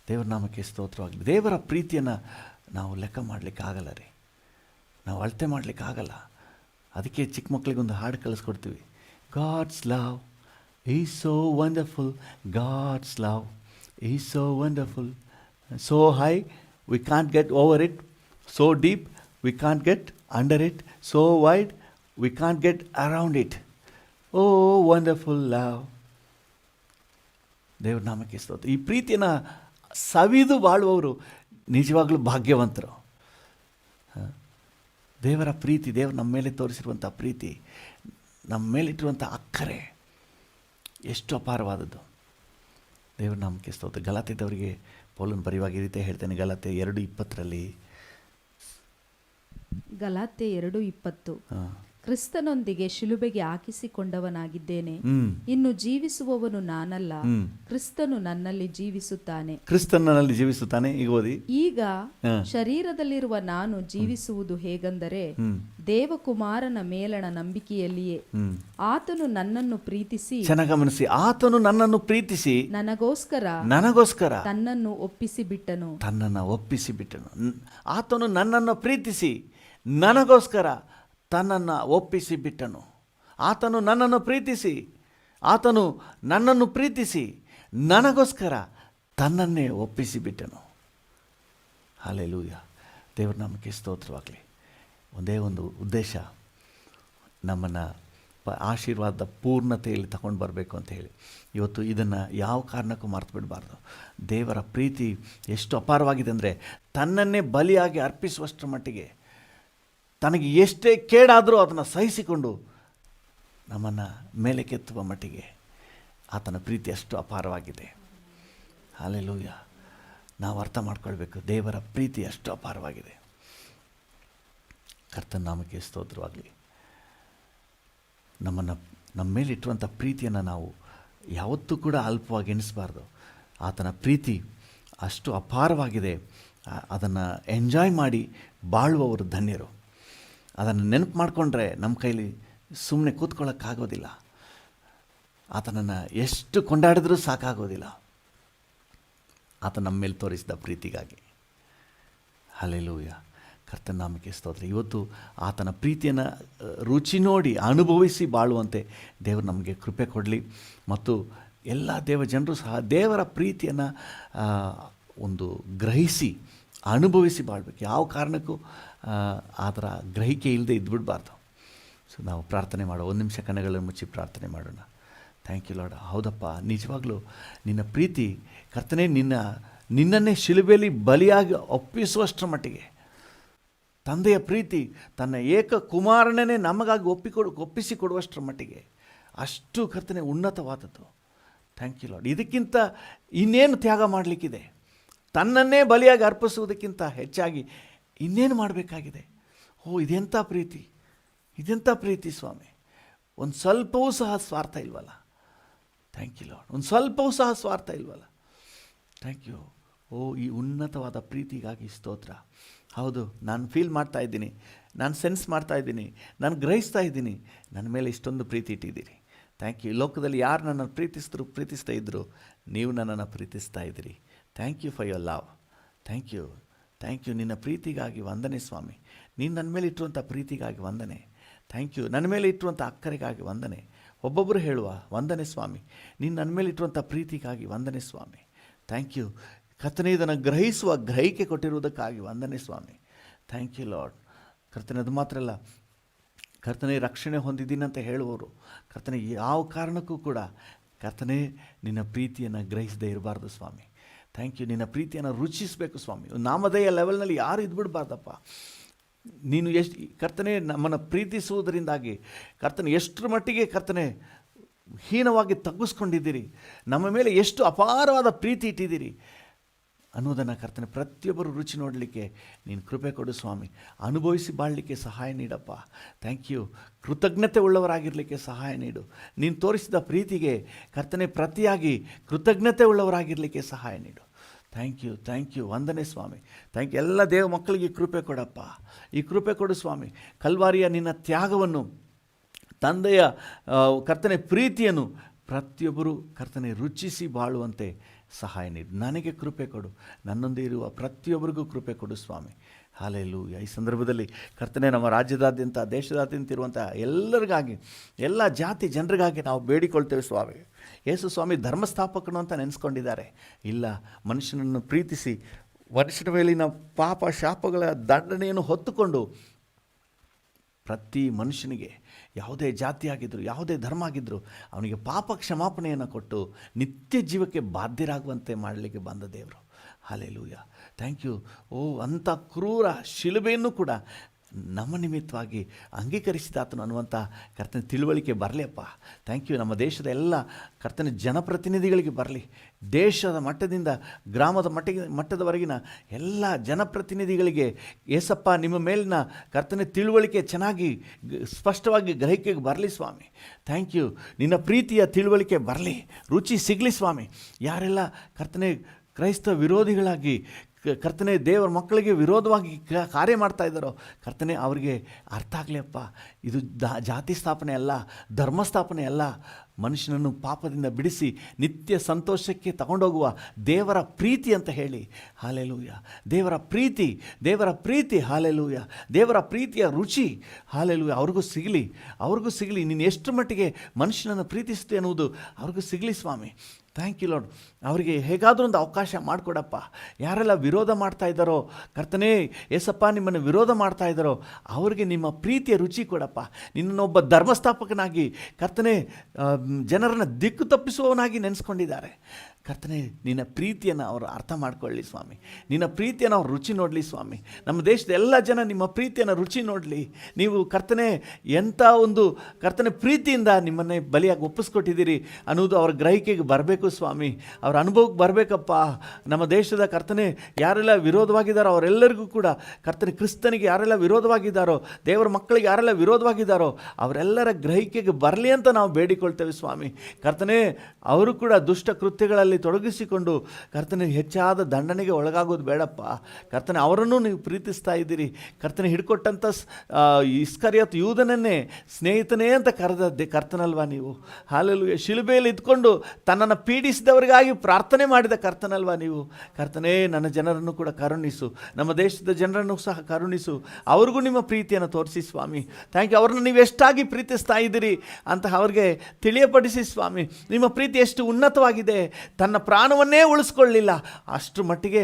ದೇವರ ನಾಮಕ್ಕೆ ಸ್ತೋತ್ರವಾಗಲಿ. ದೇವರ ಪ್ರೀತಿಯನ್ನು ನಾವು ಲೆಕ್ಕ ಮಾಡಲಿಕ್ಕೆ ಆಗಲ್ಲ ರೀ, ನಾವು ಅಳತೆ ಮಾಡಲಿಕ್ಕೆ ಆಗಲ್ಲ. ಅದಕ್ಕೆ ಚಿಕ್ಕ ಮಕ್ಕಳಿಗೊಂದು ಹಾಡು ಕಳಿಸ್ಕೊಡ್ತೀವಿ, God's love is so wonderful, God's love is so wonderful, so high we can't get over it, so deep we can't get under it, so wide we can't get around it, oh wonderful love. ದೇವ್ರ ನಾಮಕ್ಕೆ ಸ್ತೋತ್ರ. ಈ ಪ್ರೀತಿಯನ್ನು ಸವಿದು ಬಾಳುವವರು ನಿಜವಾಗ್ಲೂ ಭಾಗ್ಯವಂತರು. ದೇವರ ಪ್ರೀತಿ, ದೇವರು ನಮ್ಮ ಮೇಲೆ ತೋರಿಸಿರುವಂಥ ಪ್ರೀತಿ, ನಮ್ಮ ಮೇಲಿಟ್ಟಿರುವಂಥ ಅಕ್ಕರೆ ಎಷ್ಟು ಅಪಾರವಾದದ್ದು. ದೇವ್ರ ನಾಮಕ್ಕೆ ಸ್ತೋತ್ರ. ಗಲಾತ್ಯದವರಿಗೆ ಪೌಲನು ಬರೆಯುವಾಗ ಈ ರೀತಿ ಹೇಳ್ತೇನೆ, ಗಲಾತ್ಯ 2:20. ಗಲಾತ್ಯ 2:20. ಕ್ರಿಸ್ತನೊಂದಿಗೆ ಶಿಲುಬೆಗೆ ಹಾಕಿಸಿಕೊಂಡವನಾಗಿದ್ದೇನೆ, ಇನ್ನು ಜೀವಿಸುವವನು ನಾನಲ್ಲ, ಕ್ರಿಸ್ತನು ನನ್ನಲ್ಲಿ ಜೀವಿಸುತ್ತಾನೆ. ಕ್ರಿಸ್ತನಲ್ಲಿ ಜೀವಿಸುತ್ತಾನೆ. ಈಗ ಓದಿ. ಈಗ ಶರೀರದಲ್ಲಿರುವ ನಾನು ಜೀವಿಸುವುದು ಹೇಗೆಂದರೆ ದೇವಕುಮಾರನ ಮೇಲಣ ನಂಬಿಕೆಯಲ್ಲಿಯೇ. ಆತನು ನನ್ನನ್ನು ಪ್ರೀತಿಸಿ, ಚೆನ್ನಾಗಿ ಗಮನಿಸಿ, ಆತನು ನನ್ನನ್ನು ಪ್ರೀತಿಸಿ ನನಗೋಸ್ಕರ ತನ್ನನ್ನು ಒಪ್ಪಿಸಿ ಬಿಟ್ಟನು. ಆತನು ನನ್ನನ್ನು ಪ್ರೀತಿಸಿ ನನಗೋಸ್ಕರ ತನ್ನನ್ನು ಒಪ್ಪಿಸಿ ಬಿಟ್ಟನು. ಆತನು ನನ್ನನ್ನು ಪ್ರೀತಿಸಿ ನನಗೋಸ್ಕರ ತನ್ನನ್ನೇ ಒಪ್ಪಿಸಿ ಬಿಟ್ಟನು. ಹಲ್ಲೆಲೂಯ. ದೇವರ ನಾಮಕ್ಕೆ ಸ್ತೋತ್ರವಾಗಲಿ. ಒಂದೇ ಒಂದು ಉದ್ದೇಶ, ನಮ್ಮನ್ನು ಆಶೀರ್ವಾದದ ಪೂರ್ಣತೆಯಲ್ಲಿ ತಗೊಂಡು ಬರಬೇಕು ಅಂತ ಹೇಳಿ ಇವತ್ತು ಇದನ್ನು ಯಾವ ಕಾರಣಕ್ಕೂ ಮರ್ತು ಬಿಡಬಾರ್ದು. ದೇವರ ಪ್ರೀತಿ ಎಷ್ಟು ಅಪಾರವಾಗಿದೆ ಅಂದರೆ ತನ್ನನ್ನೇ ಬಲಿಯಾಗಿ ಅರ್ಪಿಸುವಷ್ಟರ ಮಟ್ಟಿಗೆ, ತನಗೆ ಎಷ್ಟೇ ಕೇಡಾದರೂ ಅದನ್ನು ಸಹಿಸಿಕೊಂಡು ನಮ್ಮನ್ನು ಮೇಲೆ ಕೆತ್ತುವ ಮಟ್ಟಿಗೆ ಆತನ ಪ್ರೀತಿ ಅಷ್ಟು ಅಪಾರವಾಗಿದೆ. ಹಲ್ಲೆಲೂಯಾ. ನಾವು ಅರ್ಥ ಮಾಡ್ಕೊಳ್ಬೇಕು, ದೇವರ ಪ್ರೀತಿ ಅಷ್ಟು ಅಪಾರವಾಗಿದೆ. ಕರ್ತನ ನಾಮಕ್ಕೆ ಸ್ತೋತ್ರವಾಗಲಿ. ನಮ್ಮ ಮೇಲಿಟ್ಟುವಂಥ ಪ್ರೀತಿಯನ್ನು ನಾವು ಯಾವತ್ತೂ ಕೂಡ ಅಲ್ಪವಾಗಿ ಎಣಿಸಬಾರ್ದು. ಆತನ ಪ್ರೀತಿ ಅಷ್ಟು ಅಪಾರವಾಗಿದೆ. ಅದನ್ನು ಎಂಜಾಯ್ ಮಾಡಿ ಬಾಳುವವರು ಧನ್ಯರು. ಅದನ್ನು ನೆನಪು ಮಾಡಿಕೊಂಡ್ರೆ ನಮ್ಮ ಕೈಲಿ ಸುಮ್ಮನೆ ಕೂತ್ಕೊಳ್ಳೋಕ್ಕಾಗೋದಿಲ್ಲ. ಆತನನ್ನು ಎಷ್ಟು ಕೊಂಡಾಡಿದ್ರೂ ಸಾಕಾಗೋದಿಲ್ಲ, ಆತ ನಮ್ಮ ಮೇಲೆ ತೋರಿಸಿದ ಪ್ರೀತಿಗಾಗಿ. ಹಲ್ಲೆಲೂಯಾ. ಕರ್ತನ ನಾಮಕ್ಕೆ ಸ್ತೋತ್ರ. ಇವತ್ತು ಆತನ ಪ್ರೀತಿಯನ್ನು ರುಚಿ ನೋಡಿ ಅನುಭವಿಸಿ ಬಾಳುವಂತೆ ದೇವರು ನಮಗೆ ಕೃಪೆ ಕೊಡಲಿ. ಮತ್ತು ಎಲ್ಲ ದೇವ ಜನರು ಸಹ ದೇವರ ಪ್ರೀತಿಯನ್ನು ಒಂದು ಗ್ರಹಿಸಿ ಅನುಭವಿಸಿ ಬಾಳ್ಬೇಕು. ಯಾವ ಕಾರಣಕ್ಕೂ ಅದರ ಗ್ರಹಿಕೆ ಇಲ್ಲದೆ ಇದ್ಬಿಡಬಾರ್ದು. ಸೊ ನಾವು ಪ್ರಾರ್ಥನೆ ಮಾಡೋ, ಒಂದು ನಿಮಿಷ ಕಣ್ಣುಗಳನ್ನು ಮುಚ್ಚಿ ಪ್ರಾರ್ಥನೆ ಮಾಡೋಣ. Thank you lord. ಹೌದಪ್ಪ, ನಿಜವಾಗ್ಲೂ ನಿನ್ನ ಪ್ರೀತಿ ಕರ್ತನೇ, ನಿನ್ನನ್ನೇ ಶಿಲುಬೆಯಲ್ಲಿ ಬಲಿಯಾಗಿ ಒಪ್ಪಿಸುವಷ್ಟರ ಮಟ್ಟಿಗೆ ತಂದೆಯ ಪ್ರೀತಿ ತನ್ನ ಏಕ ಕುಮಾರನೇ ನಮಗಾಗಿ ಒಪ್ಪಿಸಿಕೊಡುವಷ್ಟರ ಮಟ್ಟಿಗೆ ಅಷ್ಟು ಕರ್ತನೆ ಉನ್ನತವಾದದ್ದು. Thank you lord. ಇದಕ್ಕಿಂತ ಇನ್ನೇನು ತ್ಯಾಗ ಮಾಡಲಿಕ್ಕಿದೆ? ತನ್ನನ್ನೇ ಬಲಿಯಾಗಿ ಅರ್ಪಿಸುವುದಕ್ಕಿಂತ ಹೆಚ್ಚಾಗಿ ಇನ್ನೇನು ಮಾಡಬೇಕಾಗಿದೆ? ಇದೆಂಥ ಪ್ರೀತಿ, ಇದೆಂಥ ಪ್ರೀತಿ ಸ್ವಾಮಿ. ಒಂದು ಸ್ವಲ್ಪವೂ ಸಹ ಸ್ವಾರ್ಥ ಇಲ್ವಲ್ಲ. Thank you lord. ಒಂದು ಸ್ವಲ್ಪವೂ ಸಹ ಸ್ವಾರ್ಥ ಇಲ್ವಲ್ಲ. Thank you. ಈ ಉನ್ನತವಾದ ಪ್ರೀತಿಗಾಗಿ ಸ್ತೋತ್ರ. ಹೌದು, ನಾನು ಫೀಲ್ ಮಾಡ್ತಾ ಇದ್ದೀನಿ, ನಾನು ಸೆನ್ಸ್ ಮಾಡ್ತಾ ಇದ್ದೀನಿ, ನಾನು ಗ್ರಹಿಸ್ತಾ ಇದ್ದೀನಿ, ನನ್ನ ಮೇಲೆ ಇಷ್ಟೊಂದು ಪ್ರೀತಿ ಇಟ್ಟಿದ್ದೀರಿ. Thank you. ಲೋಕದಲ್ಲಿ ಯಾರು ನನ್ನನ್ನು ಪ್ರೀತಿಸ್ತಾ ಇದ್ದರು, ನೀವು ನನ್ನನ್ನು ಪ್ರೀತಿಸ್ತಾ ಇದ್ದೀರಿ. Thank you for your love. Thank you, thank you. ನಿನ್ನ ಪ್ರೀತಿಗಾಗಿ ವಂದನೆ ಸ್ವಾಮಿ. ನೀನು ನನ್ನ ಮೇಲೆ ಇಟ್ಟುವಂಥ ಪ್ರೀತಿಗಾಗಿ ವಂದನೆ. Thank you. ನನ್ನ ಮೇಲೆ ಇಟ್ಟುವಂಥ ಅಕ್ಕರೆಗಾಗಿ ವಂದನೆ. ಒಬ್ಬೊಬ್ಬರು ಹೇಳುವ ವಂದನೆ ಸ್ವಾಮಿ. ನೀನು ನನ್ನ ಮೇಲೆ ಇಟ್ಟುವಂಥ ಪ್ರೀತಿಗಾಗಿ ವಂದನೆ ಸ್ವಾಮಿ. ಥ್ಯಾಂಕ್ ಯು ಕರ್ತನೇ. ಇದನ್ನು ಗ್ರಹಿಸುವ ಗ್ರಹಿಕೆ ಕೊಟ್ಟಿರುವುದಕ್ಕಾಗಿ ವಂದನೆ ಸ್ವಾಮಿ. Thank you lord. ಕರ್ತನೇ, ಅದು ಮಾತ್ರ ಅಲ್ಲ, ಕರ್ತನೇ ರಕ್ಷಣೆ ಹೊಂದಿದ್ದೀನಿ ಅಂತ ಹೇಳುವವರು ಕರ್ತನೇ ಯಾವ ಕಾರಣಕ್ಕೂ ಕೂಡ ಕರ್ತನೇ ನಿನ್ನ ಪ್ರೀತಿಯನ್ನು ಗ್ರಹಿಸದೇ ಇರಬಾರ್ದು ಸ್ವಾಮಿ. Thank you. ನಿನ್ನ ಪ್ರೀತಿಯನ್ನು ರುಚಿಸಬೇಕು ಸ್ವಾಮಿ. ನಾಮಧೇಯ ಲೆವೆಲ್ನಲ್ಲಿ ಯಾರು ಇದ್ಬಿಡಬಾರ್ದಪ್ಪ. ನೀನು ಕರ್ತನೇ ನಮ್ಮನ್ನು ಪ್ರೀತಿಸುವುದರಿಂದಾಗಿ ಕರ್ತನೆ ಎಷ್ಟರ ಮಟ್ಟಿಗೆ ಕರ್ತನೆ ಹೀನವಾಗಿ ತಗ್ಗಿಸ್ಕೊಂಡಿದ್ದೀರಿ, ನಮ್ಮ ಮೇಲೆ ಎಷ್ಟು ಅಪಾರವಾದ ಪ್ರೀತಿ ಇಟ್ಟಿದ್ದೀರಿ ಅನ್ನೋದನ್ನು ಕರ್ತನೆ ಪ್ರತಿಯೊಬ್ಬರು ರುಚಿ ನೋಡಲಿಕ್ಕೆ ನೀನು ಕೃಪೆ ಕೊಡು ಸ್ವಾಮಿ. ಅನುಭವಿಸಿ ಬಾಳಲಿಕ್ಕೆ ಸಹಾಯ ನೀಡಪ್ಪ. Thank you. ಕೃತಜ್ಞತೆ ಉಳ್ಳವರಾಗಿರಲಿಕ್ಕೆ ಸಹಾಯ ನೀಡು. ನೀನು ತೋರಿಸಿದ ಪ್ರೀತಿಗೆ ಕರ್ತನೆ ಪ್ರತಿಯಾಗಿ ಕೃತಜ್ಞತೆ ಉಳ್ಳವರಾಗಿರಲಿಕ್ಕೆ ಸಹಾಯ ನೀಡು. Thank you, thank you. ವಂದನೆ ಸ್ವಾಮಿ. Thank you. ಎಲ್ಲ ದೇವ ಮಕ್ಕಳಿಗೆ ಕೃಪೆ ಕೊಡಪ್ಪ. ಈ ಕೃಪೆ ಕೊಡು ಸ್ವಾಮಿ. ಕಲ್ವಾರಿಯ ನಿನ್ನ ತ್ಯಾಗವನ್ನು, ತಂದೆಯ ಕರ್ತನೆ ಪ್ರೀತಿಯನ್ನು ಪ್ರತಿಯೊಬ್ಬರು ಕರ್ತನೆ ರುಚಿಸಿ ಬಾಳುವಂತೆ ಸಹಾಯ ನೀಡು. ನನಗೆ ಕೃಪೆ ಕೊಡು. ನನ್ನೊಂದೇ ಇರುವ ಪ್ರತಿಯೊಬ್ಬರಿಗೂ ಕೃಪೆ ಕೊಡು ಸ್ವಾಮಿ. ಹಲ್ಲೆಲೂಯಾ. ಈ ಸಂದರ್ಭದಲ್ಲಿ ಕರ್ತನೆ ನಮ್ಮ ರಾಜ್ಯದಾದ್ಯಂತ, ದೇಶದಾದ್ಯಂತ ಇರುವಂಥ ಎಲ್ಲರಿಗಾಗಿ, ಎಲ್ಲ ಜಾತಿ ಜನರಿಗಾಗಿ ನಾವು ಬೇಡಿಕೊಳ್ತೇವೆ ಸ್ವಾಮಿ. ಯೇಸು ಸ್ವಾಮಿ ಧರ್ಮಸ್ಥಾಪಕನು ಅಂತ ನೆನೆಸ್ಕೊಂಡಿದ್ದಾರೆ. ಇಲ್ಲ, ಮನುಷ್ಯನನ್ನು ಪ್ರೀತಿಸಿ ಮನುಷ್ಯನ ಮೇಲಿನ ಪಾಪ ಶಾಪಗಳ ದಂಡನೆಯನ್ನು ಹೊತ್ತುಕೊಂಡು ಪ್ರತಿ ಮನುಷ್ಯನಿಗೆ ಯಾವುದೇ ಜಾತಿಯಾಗಿದ್ದರು, ಯಾವುದೇ ಧರ್ಮ ಆಗಿದ್ದರು, ಅವನಿಗೆ ಪಾಪ ಕ್ಷಮಾಪಣೆಯನ್ನು ಕೊಟ್ಟು ನಿತ್ಯ ಜೀವಕ್ಕೆ ಬಾಧ್ಯರಾಗುವಂತೆ ಮಾಡಲಿಕ್ಕೆ ಬಂದ ದೇವರು. ಹಲ್ಲೆಲೂಯಾ. Thank you. ಅಂಥ ಕ್ರೂರ ಶಿಲುಬೆಯನ್ನು ಕೂಡ ನಮ್ಮ ನಿಮಿತ್ತವಾಗಿ ಅಂಗೀಕರಿಸಿದಾತನು ಅನ್ನುವಂಥ ಕರ್ತನ ತಿಳುವಳಿಕೆ ಬರಲಿಯಪ್ಪ. Thank you. ನಮ್ಮ ದೇಶದ ಎಲ್ಲ ಕರ್ತನ ಜನಪ್ರತಿನಿಧಿಗಳಿಗೆ ಬರಲಿ. ದೇಶದ ಮಟ್ಟದಿಂದ ಗ್ರಾಮದ ಮಟ್ಟದವರೆಗಿನ ಎಲ್ಲ ಜನಪ್ರತಿನಿಧಿಗಳಿಗೆ ಏಸಪ್ಪ ನಿಮ್ಮ ಮೇಲಿನ ಕರ್ತನ ತಿಳುವಳಿಕೆ ಚೆನ್ನಾಗಿ ಸ್ಪಷ್ಟವಾಗಿ ಗ್ರಹಿಕೆಗೆ ಬರಲಿ ಸ್ವಾಮಿ. Thank you. ನಿನ್ನ ಪ್ರೀತಿಯ ತಿಳುವಳಿಕೆ ಬರಲಿ, ರುಚಿ ಸಿಗಲಿ ಸ್ವಾಮಿ. ಯಾರೆಲ್ಲ ಕರ್ತನೆ ಕ್ರೈಸ್ತ ವಿರೋಧಿಗಳಾಗಿ ಕರ್ತನೆ ದೇವರ ಮಕ್ಕಳಿಗೆ ವಿರೋಧವಾಗಿ ಕಾರ್ಯ ಮಾಡ್ತಾ ಇದ್ದಾರೋ ಕರ್ತನೆ ಅವರಿಗೆ ಅರ್ಥ ಆಗಲಿಯಪ್ಪ. ಇದು ಜಾತಿ ಸ್ಥಾಪನೆ ಅಲ್ಲ, ಧರ್ಮ ಸ್ಥಾಪನೆ ಅಲ್ಲ, ಮನುಷ್ಯನನ್ನು ಪಾಪದಿಂದ ಬಿಡಿಸಿ ನಿತ್ಯ ಸಂತೋಷಕ್ಕೆ ತಗೊಂಡೋಗುವ ದೇವರ ಪ್ರೀತಿ ಅಂತ ಹೇಳಿ. ಹಾಲೆಲೂಯ. ದೇವರ ಪ್ರೀತಿ ಹಾಲೆಲೂಯ. ದೇವರ ಪ್ರೀತಿಯ ರುಚಿ ಹಾಲೆಲೂಯ ಅವ್ರಿಗೂ ಸಿಗಲಿ. ನೀನು ಎಷ್ಟು ಮಟ್ಟಿಗೆ ಮನುಷ್ಯನನ್ನು ಪ್ರೀತಿಸ್ತೆ ಅನ್ನುವುದು ಅವ್ರಿಗೂ ಸಿಗಲಿ ಸ್ವಾಮಿ. Thank you lord. ಅವರಿಗೆ ಹೇಗಾದರೂ ಒಂದು ಅವಕಾಶ ಮಾಡಿಕೊಡಪ್ಪ. ಯಾರೆಲ್ಲ ವಿರೋಧ ಮಾಡ್ತಾ ಇದ್ದಾರೋ ಕರ್ತನೇ, ಏಸಪ್ಪ ನಿಮ್ಮನ್ನು ವಿರೋಧ ಮಾಡ್ತಾ ಇದ್ದಾರೋ ಅವರಿಗೆ ನಿಮ್ಮ ಪ್ರೀತಿಯ ರುಚಿ ಕೊಡಪ್ಪ. ನಿನ್ನೊಬ್ಬ ಧರ್ಮಸ್ಥಾಪಕನಾಗಿ ಕರ್ತನೇ ಜನರನ್ನು ದಿಕ್ಕು ತಪ್ಪಿಸುವವನಾಗಿ ನೆನೆಸ್ಕೊಂಡಿದ್ದಾರೆ. ಕರ್ತನೇ, ನಿನ್ನ ಪ್ರೀತಿಯನ್ನು ಅವರು ಅರ್ಥ ಮಾಡ್ಕೊಳ್ಳಿ ಸ್ವಾಮಿ. ನಿನ್ನ ಪ್ರೀತಿಯನ್ನು ಅವ್ರು ರುಚಿ ನೋಡಲಿ ಸ್ವಾಮಿ. ನಮ್ಮ ದೇಶದ ಎಲ್ಲ ಜನ ನಿಮ್ಮ ಪ್ರೀತಿಯನ್ನು ರುಚಿ ನೋಡಲಿ. ನೀವು ಕರ್ತನೇ ಎಂಥ ಒಂದು ಕರ್ತನೆ ಪ್ರೀತಿಯಿಂದ ನಿಮ್ಮನ್ನೇ ಬಲಿಯಾಗಿ ಒಪ್ಪಿಸ್ಕೊಟ್ಟಿದ್ದೀರಿ ಅನ್ನೋದು ಅವರ ಗ್ರಹಿಕೆಗೆ ಬರಬೇಕು ಸ್ವಾಮಿ. ಅವರ ಅನುಭವಕ್ಕೆ ಬರಬೇಕಪ್ಪ. ನಮ್ಮ ದೇಶದ ಕರ್ತನೆ ಯಾರೆಲ್ಲ ವಿರೋಧವಾಗಿದ್ದಾರೋ ಅವರೆಲ್ಲರಿಗೂ ಕೂಡ ಕರ್ತನೆ, ಕ್ರಿಸ್ತನಿಗೆ ಯಾರೆಲ್ಲ ವಿರೋಧವಾಗಿದ್ದಾರೋ, ದೇವರ ಮಕ್ಕಳಿಗೆ ಯಾರೆಲ್ಲ ವಿರೋಧವಾಗಿದ್ದಾರೋ ಅವರೆಲ್ಲರ ಗ್ರಹಿಕೆಗೆ ಬರಲಿ ಅಂತ ನಾವು ಬೇಡಿಕೊಳ್ತೇವೆ ಸ್ವಾಮಿ. ಕರ್ತನೆ, ಅವರು ಕೂಡ ದುಷ್ಟ ಕೃತ್ಯಗಳಲ್ಲಿ ತೊಡಗಿಸಿಕೊಂಡು ಕರ್ತನೆ ಹೆಚ್ಚಾದ ದಂಡನೆಗೆ ಒಳಗಾಗೋದು ಬೇಡಪ್ಪ. ಕರ್ತನೆ, ಅವರನ್ನು ನೀವು ಪ್ರೀತಿಸ್ತಾ ಇದ್ದೀರಿ. ಕರ್ತನೆ, ಹಿಡ್ಕೊಟ್ಟಂಥ ಇಸ್ಕರಿಯೋತ ಯೂದನನ್ನೇ ಸ್ನೇಹಿತನೇ ಅಂತ ಕರೆದದ್ದೇ ಕರ್ತನಲ್ವಾ ನೀವು. ಹಾಲೆಲೂಯ. ಶಿಲುಬೆಯಲ್ಲಿ ಇದ್ಕೊಂಡು ತನ್ನನ್ನು ಪೀಡಿಸಿದವರಿಗಾಗಿ ಪ್ರಾರ್ಥನೆ ಮಾಡಿದ ಕರ್ತನಲ್ವಾ ನೀವು. ಕರ್ತನೇ, ನನ್ನ ಜನರನ್ನು ಕೂಡ ಕರುಣಿಸು, ನಮ್ಮ ದೇಶದ ಜನರನ್ನು ಸಹ ಕರುಣಿಸು. ಅವ್ರಿಗೂ ನಿಮ್ಮ ಪ್ರೀತಿಯನ್ನು ತೋರಿಸಿ ಸ್ವಾಮಿ. Thank you. ಅವ್ರನ್ನ ನೀವು ಎಷ್ಟಾಗಿ ಪ್ರೀತಿಸ್ತಾ ಇದ್ದೀರಿ ಅಂತ ಅವ್ರಿಗೆ ತಿಳಿಯಪಡಿಸಿ ಸ್ವಾಮಿ. ನಿಮ್ಮ ಪ್ರೀತಿ ಎಷ್ಟು ಉನ್ನತವಾಗಿದೆ. ತನ್ನ ಪ್ರಾಣವನ್ನೇ ಉಳಿಸ್ಕೊಳ್ಳಿಲ್ಲ ಅಷ್ಟರ ಮಟ್ಟಿಗೆ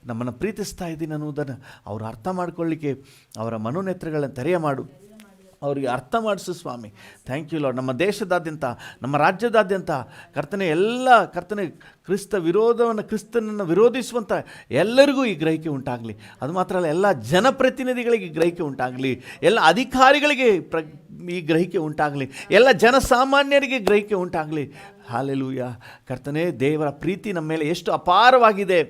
ನಮ್ಮನ್ನು ಪ್ರೀತಿಸ್ತಾ ಇದ್ದೀನಿ ಅನ್ನೋದನ್ನು ಅವರು ಅರ್ಥ ಮಾಡ್ಕೊಳ್ಳಿಕ್ಕೆ ಅವರ ಮನೋನೇತ್ರಗಳನ್ನು ತೆರೆಯ ಮಾಡು, ಅವರಿಗೆ ಅರ್ಥ ಮಾಡಿಸು ಸ್ವಾಮಿ. Thank you Lord. ನಮ್ಮ ದೇಶದಾದ್ಯಂತ, ನಮ್ಮ ರಾಜ್ಯದಾದ್ಯಂತ ಕರ್ತನೆ ಕರ್ತನೆ ಕ್ರಿಸ್ತನನ್ನು ವಿರೋಧಿಸುವಂಥ ಎಲ್ಲರಿಗೂ ಈ ಗ್ರಹಿಕೆ ಉಂಟಾಗಲಿ. ಅದು ಮಾತ್ರ ಅಲ್ಲ, ಎಲ್ಲ ಜನಪ್ರತಿನಿಧಿಗಳಿಗೆ ಗ್ರಹಿಕೆ ಉಂಟಾಗಲಿ, ಎಲ್ಲ ಅಧಿಕಾರಿಗಳಿಗೆ ಈ ಗ್ರಹಿಕೆ ಉಂಟಾಗಲಿ, ಎಲ್ಲ ಜನಸಾಮಾನ್ಯರಿಗೆ ಗ್ರಹಿಕೆ ಉಂಟಾಗಲಿ. ಹಾಲೆಲೂಯ. ಕರ್ತನೆ, ದೇವರ ಪ್ರೀತಿ ನಮ್ಮ ಮೇಲೆ ಎಷ್ಟು ಅಪಾರವಾಗಿದೆ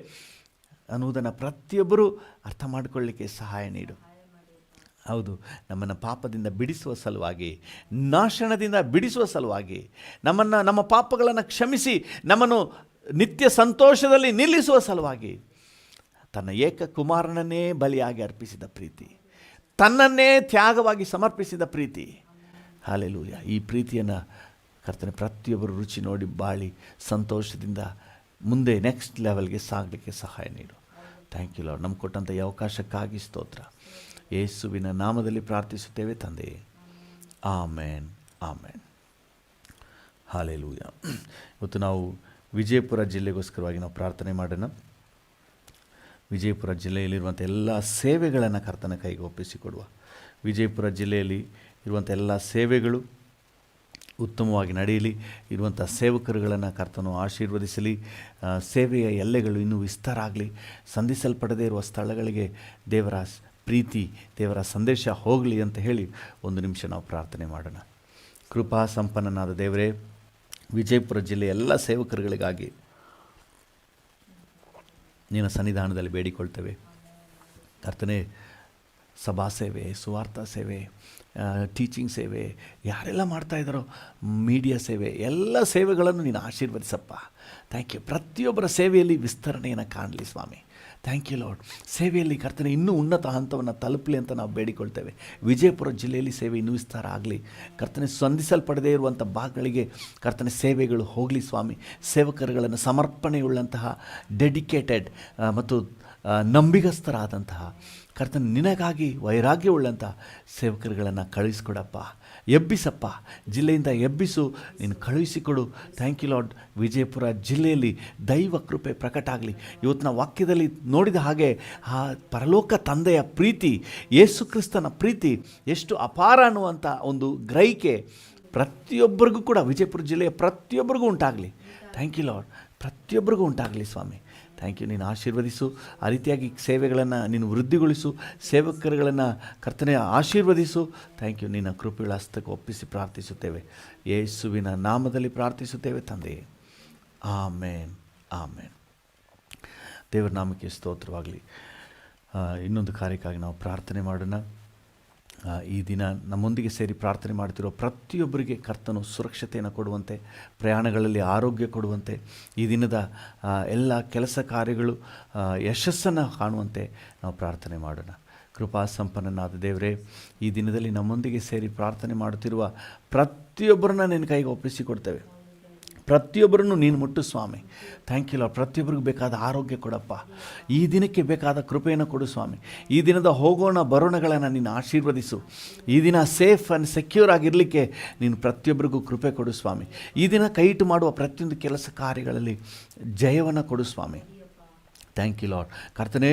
ಅನ್ನುವುದನ್ನು ಪ್ರತಿಯೊಬ್ಬರೂ ಅರ್ಥ ಮಾಡಿಕೊಳ್ಳಿಕ್ಕೆ ಸಹಾಯ ನೀಡು. ಹೌದು, ನಮ್ಮನ್ನು ಪಾಪದಿಂದ ಬಿಡಿಸುವ ಸಲುವಾಗಿ, ನಾಶನದಿಂದ ಬಿಡಿಸುವ ಸಲುವಾಗಿ, ನಮ್ಮ ಪಾಪಗಳನ್ನು ಕ್ಷಮಿಸಿ ನಮ್ಮನ್ನು ನಿತ್ಯ ಸಂತೋಷದಲ್ಲಿ ನಿಲ್ಲಿಸುವ ಸಲುವಾಗಿ ತನ್ನ ಏಕಕುಮಾರನನ್ನೇ ಬಲಿಯಾಗಿ ಅರ್ಪಿಸಿದ ಪ್ರೀತಿ, ತನ್ನನ್ನೇ ತ್ಯಾಗವಾಗಿ ಸಮರ್ಪಿಸಿದ ಪ್ರೀತಿ. ಹಾಲೆಲೂಯ. ಈ ಪ್ರೀತಿಯನ್ನು ಕರ್ತನೆ ಪ್ರತಿಯೊಬ್ಬರು ರುಚಿ ನೋಡಿ ಬಾಳಿ ಸಂತೋಷದಿಂದ ಮುಂದೆ ನೆಕ್ಸ್ಟ್ ಲೆವೆಲ್ಗೆ ಸಾಗಲಿಕ್ಕೆ ಸಹಾಯ ನೀಡು. Thank you lord. ನಮ್ಗೆ ಕೊಟ್ಟಂಥ ಈ ಅವಕಾಶಕ್ಕಾಗಿ ಸ್ತೋತ್ರ. ಯೇಸುವಿನ ನಾಮದಲ್ಲಿ ಪ್ರಾರ್ಥಿಸುತ್ತೇವೆ ತಂದೆಯೇ. ಆಮೇನ್, ಆಮೇನ್. ಹಾಲೆಲೂಯ. ಇವತ್ತು ನಾವು ವಿಜಯಪುರ ಜಿಲ್ಲೆಗೋಸ್ಕರವಾಗಿ ನಾವು ಪ್ರಾರ್ಥನೆ ಮಾಡೋಣ. ವಿಜಯಪುರ ಜಿಲ್ಲೆಯಲ್ಲಿರುವಂಥ ಎಲ್ಲ ಸೇವೆಗಳನ್ನು ಕರ್ತನ ಕೈಗೆ ಒಪ್ಪಿಸಿಕೊಡುವ. ವಿಜಯಪುರ ಜಿಲ್ಲೆಯಲ್ಲಿ ಇರುವಂಥ ಎಲ್ಲ ಸೇವೆಗಳು ಉತ್ತಮವಾಗಿ ನಡೆಯಲಿ. ಇರುವಂಥ ಸೇವಕರುಗಳನ್ನು ಕರ್ತನು ಆಶೀರ್ವದಿಸಲಿ. ಸೇವೆಯ ಎಲ್ಲೆಗಳು ಇನ್ನೂ ವಿಸ್ತಾರ ಆಗಲಿ. ಸಂಧಿಸಲ್ಪಡದೇ ಇರುವ ಸ್ಥಳಗಳಿಗೆ ದೇವರ ಪ್ರೀತಿ, ದೇವರ ಸಂದೇಶ ಹೋಗಲಿ ಅಂತ ಹೇಳಿ ಒಂದು ನಿಮಿಷ ನಾವು ಪ್ರಾರ್ಥನೆ ಮಾಡೋಣ. ಕೃಪಾ ಸಂಪನ್ನನಾದ ದೇವರೇ, ವಿಜಯಪುರ ಜಿಲ್ಲೆಯ ಎಲ್ಲ ಸೇವಕರುಗಳಿಗಾಗಿ ನಿನ್ನ ಸನ್ನಿಧಾನದಲ್ಲಿ ಬೇಡಿಕೊಳ್ತೇವೆ. ಕರ್ತನೇ, ಸಭಾ ಸೇವೆ, ಸುವಾರ್ಥ ಸೇವೆ, ಟೀಚಿಂಗ್ ಸೇವೆ, ಯಾರೆಲ್ಲ ಮಾಡ್ತಾಯಿದ್ದಾರೋ ಮೀಡಿಯಾ ಸೇವೆ, ಎಲ್ಲ ಸೇವೆಗಳನ್ನು ನೀನು ಆಶೀರ್ವದಿಸಪ್ಪ. Thank you. ಪ್ರತಿಯೊಬ್ಬರ ಸೇವೆಯಲ್ಲಿ ವಿಸ್ತರಣೆಯನ್ನು ಕಾಣಲಿ ಸ್ವಾಮಿ. Thank you Lord. ಸೇವೆಯಲ್ಲಿ ಕರ್ತನೆ ಇನ್ನೂ ಉನ್ನತ ಹಂತವನ್ನು ತಲುಪಲಿ ಅಂತ ನಾವು ಬೇಡಿಕೊಳ್ತೇವೆ. ವಿಜಯಪುರ ಜಿಲ್ಲೆಯಲ್ಲಿ ಸೇವೆ ಇನ್ನೂ ವಿಸ್ತಾರ ಆಗಲಿ. ಕರ್ತನೆ, ಸ್ಪಂದಿಸಲ್ಪಡದೇ ಇರುವಂಥ ಭಾಗಗಳಿಗೆ ಕರ್ತನೆ ಸೇವೆಗಳು ಹೋಗಲಿ ಸ್ವಾಮಿ. ಸೇವಕರುಗಳನ್ನು ಸಮರ್ಪಣೆಯುಳ್ಳಂತಹ ಡೆಡಿಕೇಟೆಡ್ ಮತ್ತು ನಂಬಿಗಸ್ತರಾದಂತಹ ಕರ್ತನೆ ನಿನಗಾಗಿ ವೈರಾಗ್ಯವುಳ್ಳಂಥ ಸೇವಕರುಗಳನ್ನು ಕಳುಹಿಸಿಕೊಡಪ್ಪ. ಎಬ್ಬಿಸಪ್ಪ, ಜಿಲ್ಲೆಯಿಂದ ಎಬ್ಬಿಸು, ನೀನು ಕಳುಹಿಸಿಕೊಡು. Thank you Lord. ವಿಜಯಪುರ ಜಿಲ್ಲೆಯಲ್ಲಿ ದೈವ ಕೃಪೆ ಪ್ರಕಟ ಆಗಲಿ. ಇವತ್ತಿನ ವಾಕ್ಯದಲ್ಲಿ ನೋಡಿದ ಹಾಗೆ ಆ ಪರಲೋಕ ತಂದೆಯ ಪ್ರೀತಿ, ಯೇಸು ಕ್ರಿಸ್ತನ ಪ್ರೀತಿ ಎಷ್ಟು ಅಪಾರ ಅನ್ನುವಂಥ ಒಂದು ಗ್ರಹಿಕೆ ಪ್ರತಿಯೊಬ್ಬರಿಗೂ ಕೂಡ, ವಿಜಯಪುರ ಜಿಲ್ಲೆಯ ಪ್ರತಿಯೊಬ್ಬರಿಗೂ ಉಂಟಾಗಲಿ. Thank you lord. ಪ್ರತಿಯೊಬ್ಬರಿಗೂ ಉಂಟಾಗಲಿ ಸ್ವಾಮಿ. Thank you. ನೀನು ಆಶೀರ್ವದಿಸು. ಆ ರೀತಿಯಾಗಿ ಸೇವೆಗಳನ್ನು ನೀನು ವೃದ್ಧಿಗೊಳಿಸು. ಸೇವಕರುಗಳನ್ನು ಕರ್ತನೆ ಆಶೀರ್ವದಿಸು. Thank you. ನಿನ್ನ ಕೃಪೆಗಳ ಹಸ್ತಕ್ಕೆ ಒಪ್ಪಿಸಿ ಪ್ರಾರ್ಥಿಸುತ್ತೇವೆ. ಯೇಸುವಿನ ನಾಮದಲ್ಲಿ ಪ್ರಾರ್ಥಿಸುತ್ತೇವೆ ತಂದೆಯೇ. ಆಮೇನ್, ಆಮೇನ್. ದೇವರ ನಾಮಕ್ಕೆ ಸ್ತೋತ್ರವಾಗಲಿ. ಇನ್ನೊಂದು ಕಾರ್ಯಕ್ಕಾಗಿ ನಾವು ಪ್ರಾರ್ಥನೆ ಮಾಡೋಣ. ಈ ದಿನ ನಮ್ಮೊಂದಿಗೆ ಸೇರಿ ಪ್ರಾರ್ಥನೆ ಮಾಡ್ತಿರೋ ಪ್ರತಿಯೊಬ್ಬರಿಗೆ ಕರ್ತನು ಸುರಕ್ಷತೆಯನ್ನು ಕೊಡುವಂತೆ, ಪ್ರಯಾಣಗಳಲ್ಲಿ ಆರೋಗ್ಯ ಕೊಡುವಂತೆ, ಈ ದಿನದ ಎಲ್ಲ ಕೆಲಸ ಕಾರ್ಯಗಳು ಯಶಸ್ಸನ್ನು ಕಾಣುವಂತೆ ನಾವು ಪ್ರಾರ್ಥನೆ ಮಾಡೋಣ. ಕೃಪಾ ಸಂಪನ್ನನಾದ ದೇವರೇ, ಈ ದಿನದಲ್ಲಿ ನಮ್ಮೊಂದಿಗೆ ಸೇರಿ ಪ್ರಾರ್ಥನೆ ಮಾಡುತ್ತಿರುವ ಪ್ರತಿಯೊಬ್ಬರನ್ನ ನಿನ್ನ ಕೈಗೆ ಒಪ್ಪಿಸಿಕೊಡ್ತೇವೆ. ಪ್ರತಿಯೊಬ್ಬರನ್ನು ನೀನು ಮುಟ್ಟು ಸ್ವಾಮಿ. Thank you lord. ಪ್ರತಿಯೊಬ್ಬರಿಗೂ ಬೇಕಾದ ಆರೋಗ್ಯ ಕೊಡಪ್ಪ. ಈ ದಿನಕ್ಕೆ ಬೇಕಾದ ಕೃಪೆಯನ್ನು ಕೊಡು ಸ್ವಾಮಿ. ಈ ದಿನದ ಹೋಗೋಣ ಬರೋಣಗಳನ್ನು ನೀನು ಆಶೀರ್ವದಿಸು. ಈ ದಿನ ಸೇಫ್ ಆ್ಯಂಡ್ ಸೆಕ್ಯೂರ್ ಆಗಿರಲಿಕ್ಕೆ ನೀನು ಪ್ರತಿಯೊಬ್ಬರಿಗೂ ಕೃಪೆ ಕೊಡು ಸ್ವಾಮಿ. ಈ ದಿನ ಕೈ ಇಟ್ಟು ಮಾಡುವ ಪ್ರತಿಯೊಂದು ಕೆಲಸ ಕಾರ್ಯಗಳಲ್ಲಿ ಜಯವನ್ನು ಕೊಡು ಸ್ವಾಮಿ. Thank you lord. ಕರ್ತನೇ,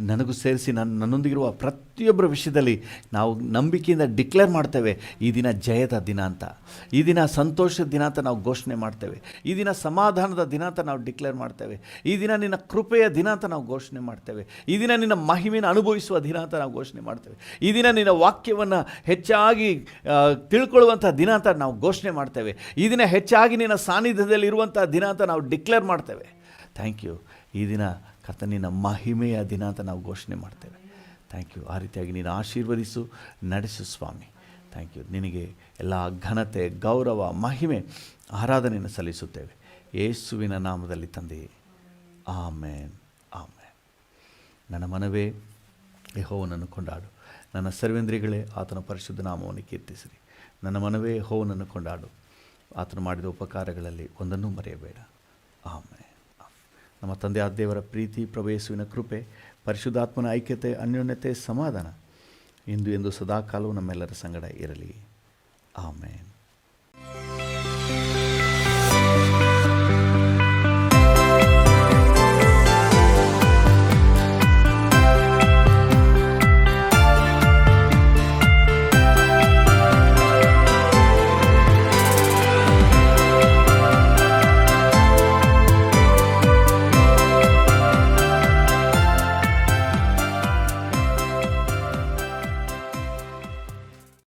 ನನಗೂ ಸೇರಿಸಿ ನನ್ನೊಂದಿಗಿರುವ ಪ್ರತಿಯೊಬ್ಬರ ವಿಷಯದಲ್ಲಿ ನಾವು ನಂಬಿಕೆಯಿಂದ ಡಿಕ್ಲೇರ್ ಮಾಡ್ತೇವೆ, ಈ ದಿನ ಜಯದ ದಿನ ಅಂತ, ಈ ದಿನ ಸಂತೋಷದ ದಿನ ಅಂತ ನಾವು ಘೋಷಣೆ ಮಾಡ್ತೇವೆ, ಈ ದಿನ ಸಮಾಧಾನದ ದಿನ ಅಂತ ನಾವು ಡಿಕ್ಲೇರ್ ಮಾಡ್ತೇವೆ, ಈ ದಿನ ನಿನ್ನ ಕೃಪೆಯ ದಿನ ಅಂತ ನಾವು ಘೋಷಣೆ ಮಾಡ್ತೇವೆ, ಈ ದಿನ ನಿನ್ನ ಮಹಿಮೆಯನ್ನು ಅನುಭವಿಸುವ ದಿನ ಅಂತ ನಾವು ಘೋಷಣೆ ಮಾಡ್ತೇವೆ, ಈ ದಿನ ನಿನ್ನ ವಾಕ್ಯವನ್ನು ಹೆಚ್ಚಾಗಿ ತಿಳ್ಕೊಳ್ಳುವಂಥ ದಿನ ಅಂತ ನಾವು ಘೋಷಣೆ ಮಾಡ್ತೇವೆ, ಈ ದಿನ ಹೆಚ್ಚಾಗಿ ನಿನ್ನ ಸಾನ್ನಿಧ್ಯದಲ್ಲಿ ಇರುವಂಥ ದಿನ ಅಂತ ನಾವು ಡಿಕ್ಲೇರ್ ಮಾಡ್ತೇವೆ. Thank you. ಈ ದಿನ ಕರ್ತ ನಿನ್ನ ಮಹಿಮೆಯ ದಿನ ಅಂತ ನಾವು ಘೋಷಣೆ ಮಾಡ್ತೇವೆ. Thank you. ಆ ರೀತಿಯಾಗಿ ನೀನು ಆಶೀರ್ವದಿಸು, ನಡೆಸು ಸ್ವಾಮಿ. Thank you. ನಿನಗೆ ಎಲ್ಲ ಘನತೆ, ಗೌರವ, ಮಹಿಮೆ, ಆರಾಧನೆಯನ್ನು ಸಲ್ಲಿಸುತ್ತೇವೆ ಯೇಸುವಿನ ನಾಮದಲ್ಲಿ ತಂದೆಯೇ. ಆಮೇನ್, ಆಮೇನ್. ನನ್ನ ಮನವೇ ಯೆಹೋವನನ್ನು ಕೊಂಡಾಡು, ನನ್ನ ಸರ್ವೇಂದ್ರಿಗಳೇ ಆತನ ಪರಿಶುದ್ಧ ನಾಮವನ್ನು ಕೀರ್ತಿಸಿರಿ. ನನ್ನ ಮನವೇ ಯೆಹೋವನನ್ನು ಕೊಂಡಾಡು, ಆತನು ಮಾಡಿದ ಉಪಕಾರಗಳಲ್ಲಿ ಒಂದನ್ನೂ ಮರೆಯಬೇಡ. ಆಮೇನ್. ನಮ್ಮ ತಂದೆಯಾದ ದೇವರ ಪ್ರೀತಿ, ಪ್ರಭು ಯೇಸುವಿನ ಕೃಪೆ, ಪರಿಶುದ್ಧಾತ್ಮನ ಐಕ್ಯತೆ, ಅನ್ಯೋನ್ಯತೆ, ಸಮಾಧಾನ ಇಂದು ಎಂದು ಸದಾಕಾಲವೂ ನಮ್ಮೆಲ್ಲರ ಸಂಗಡ ಇರಲಿ. ಆಮೇನ್.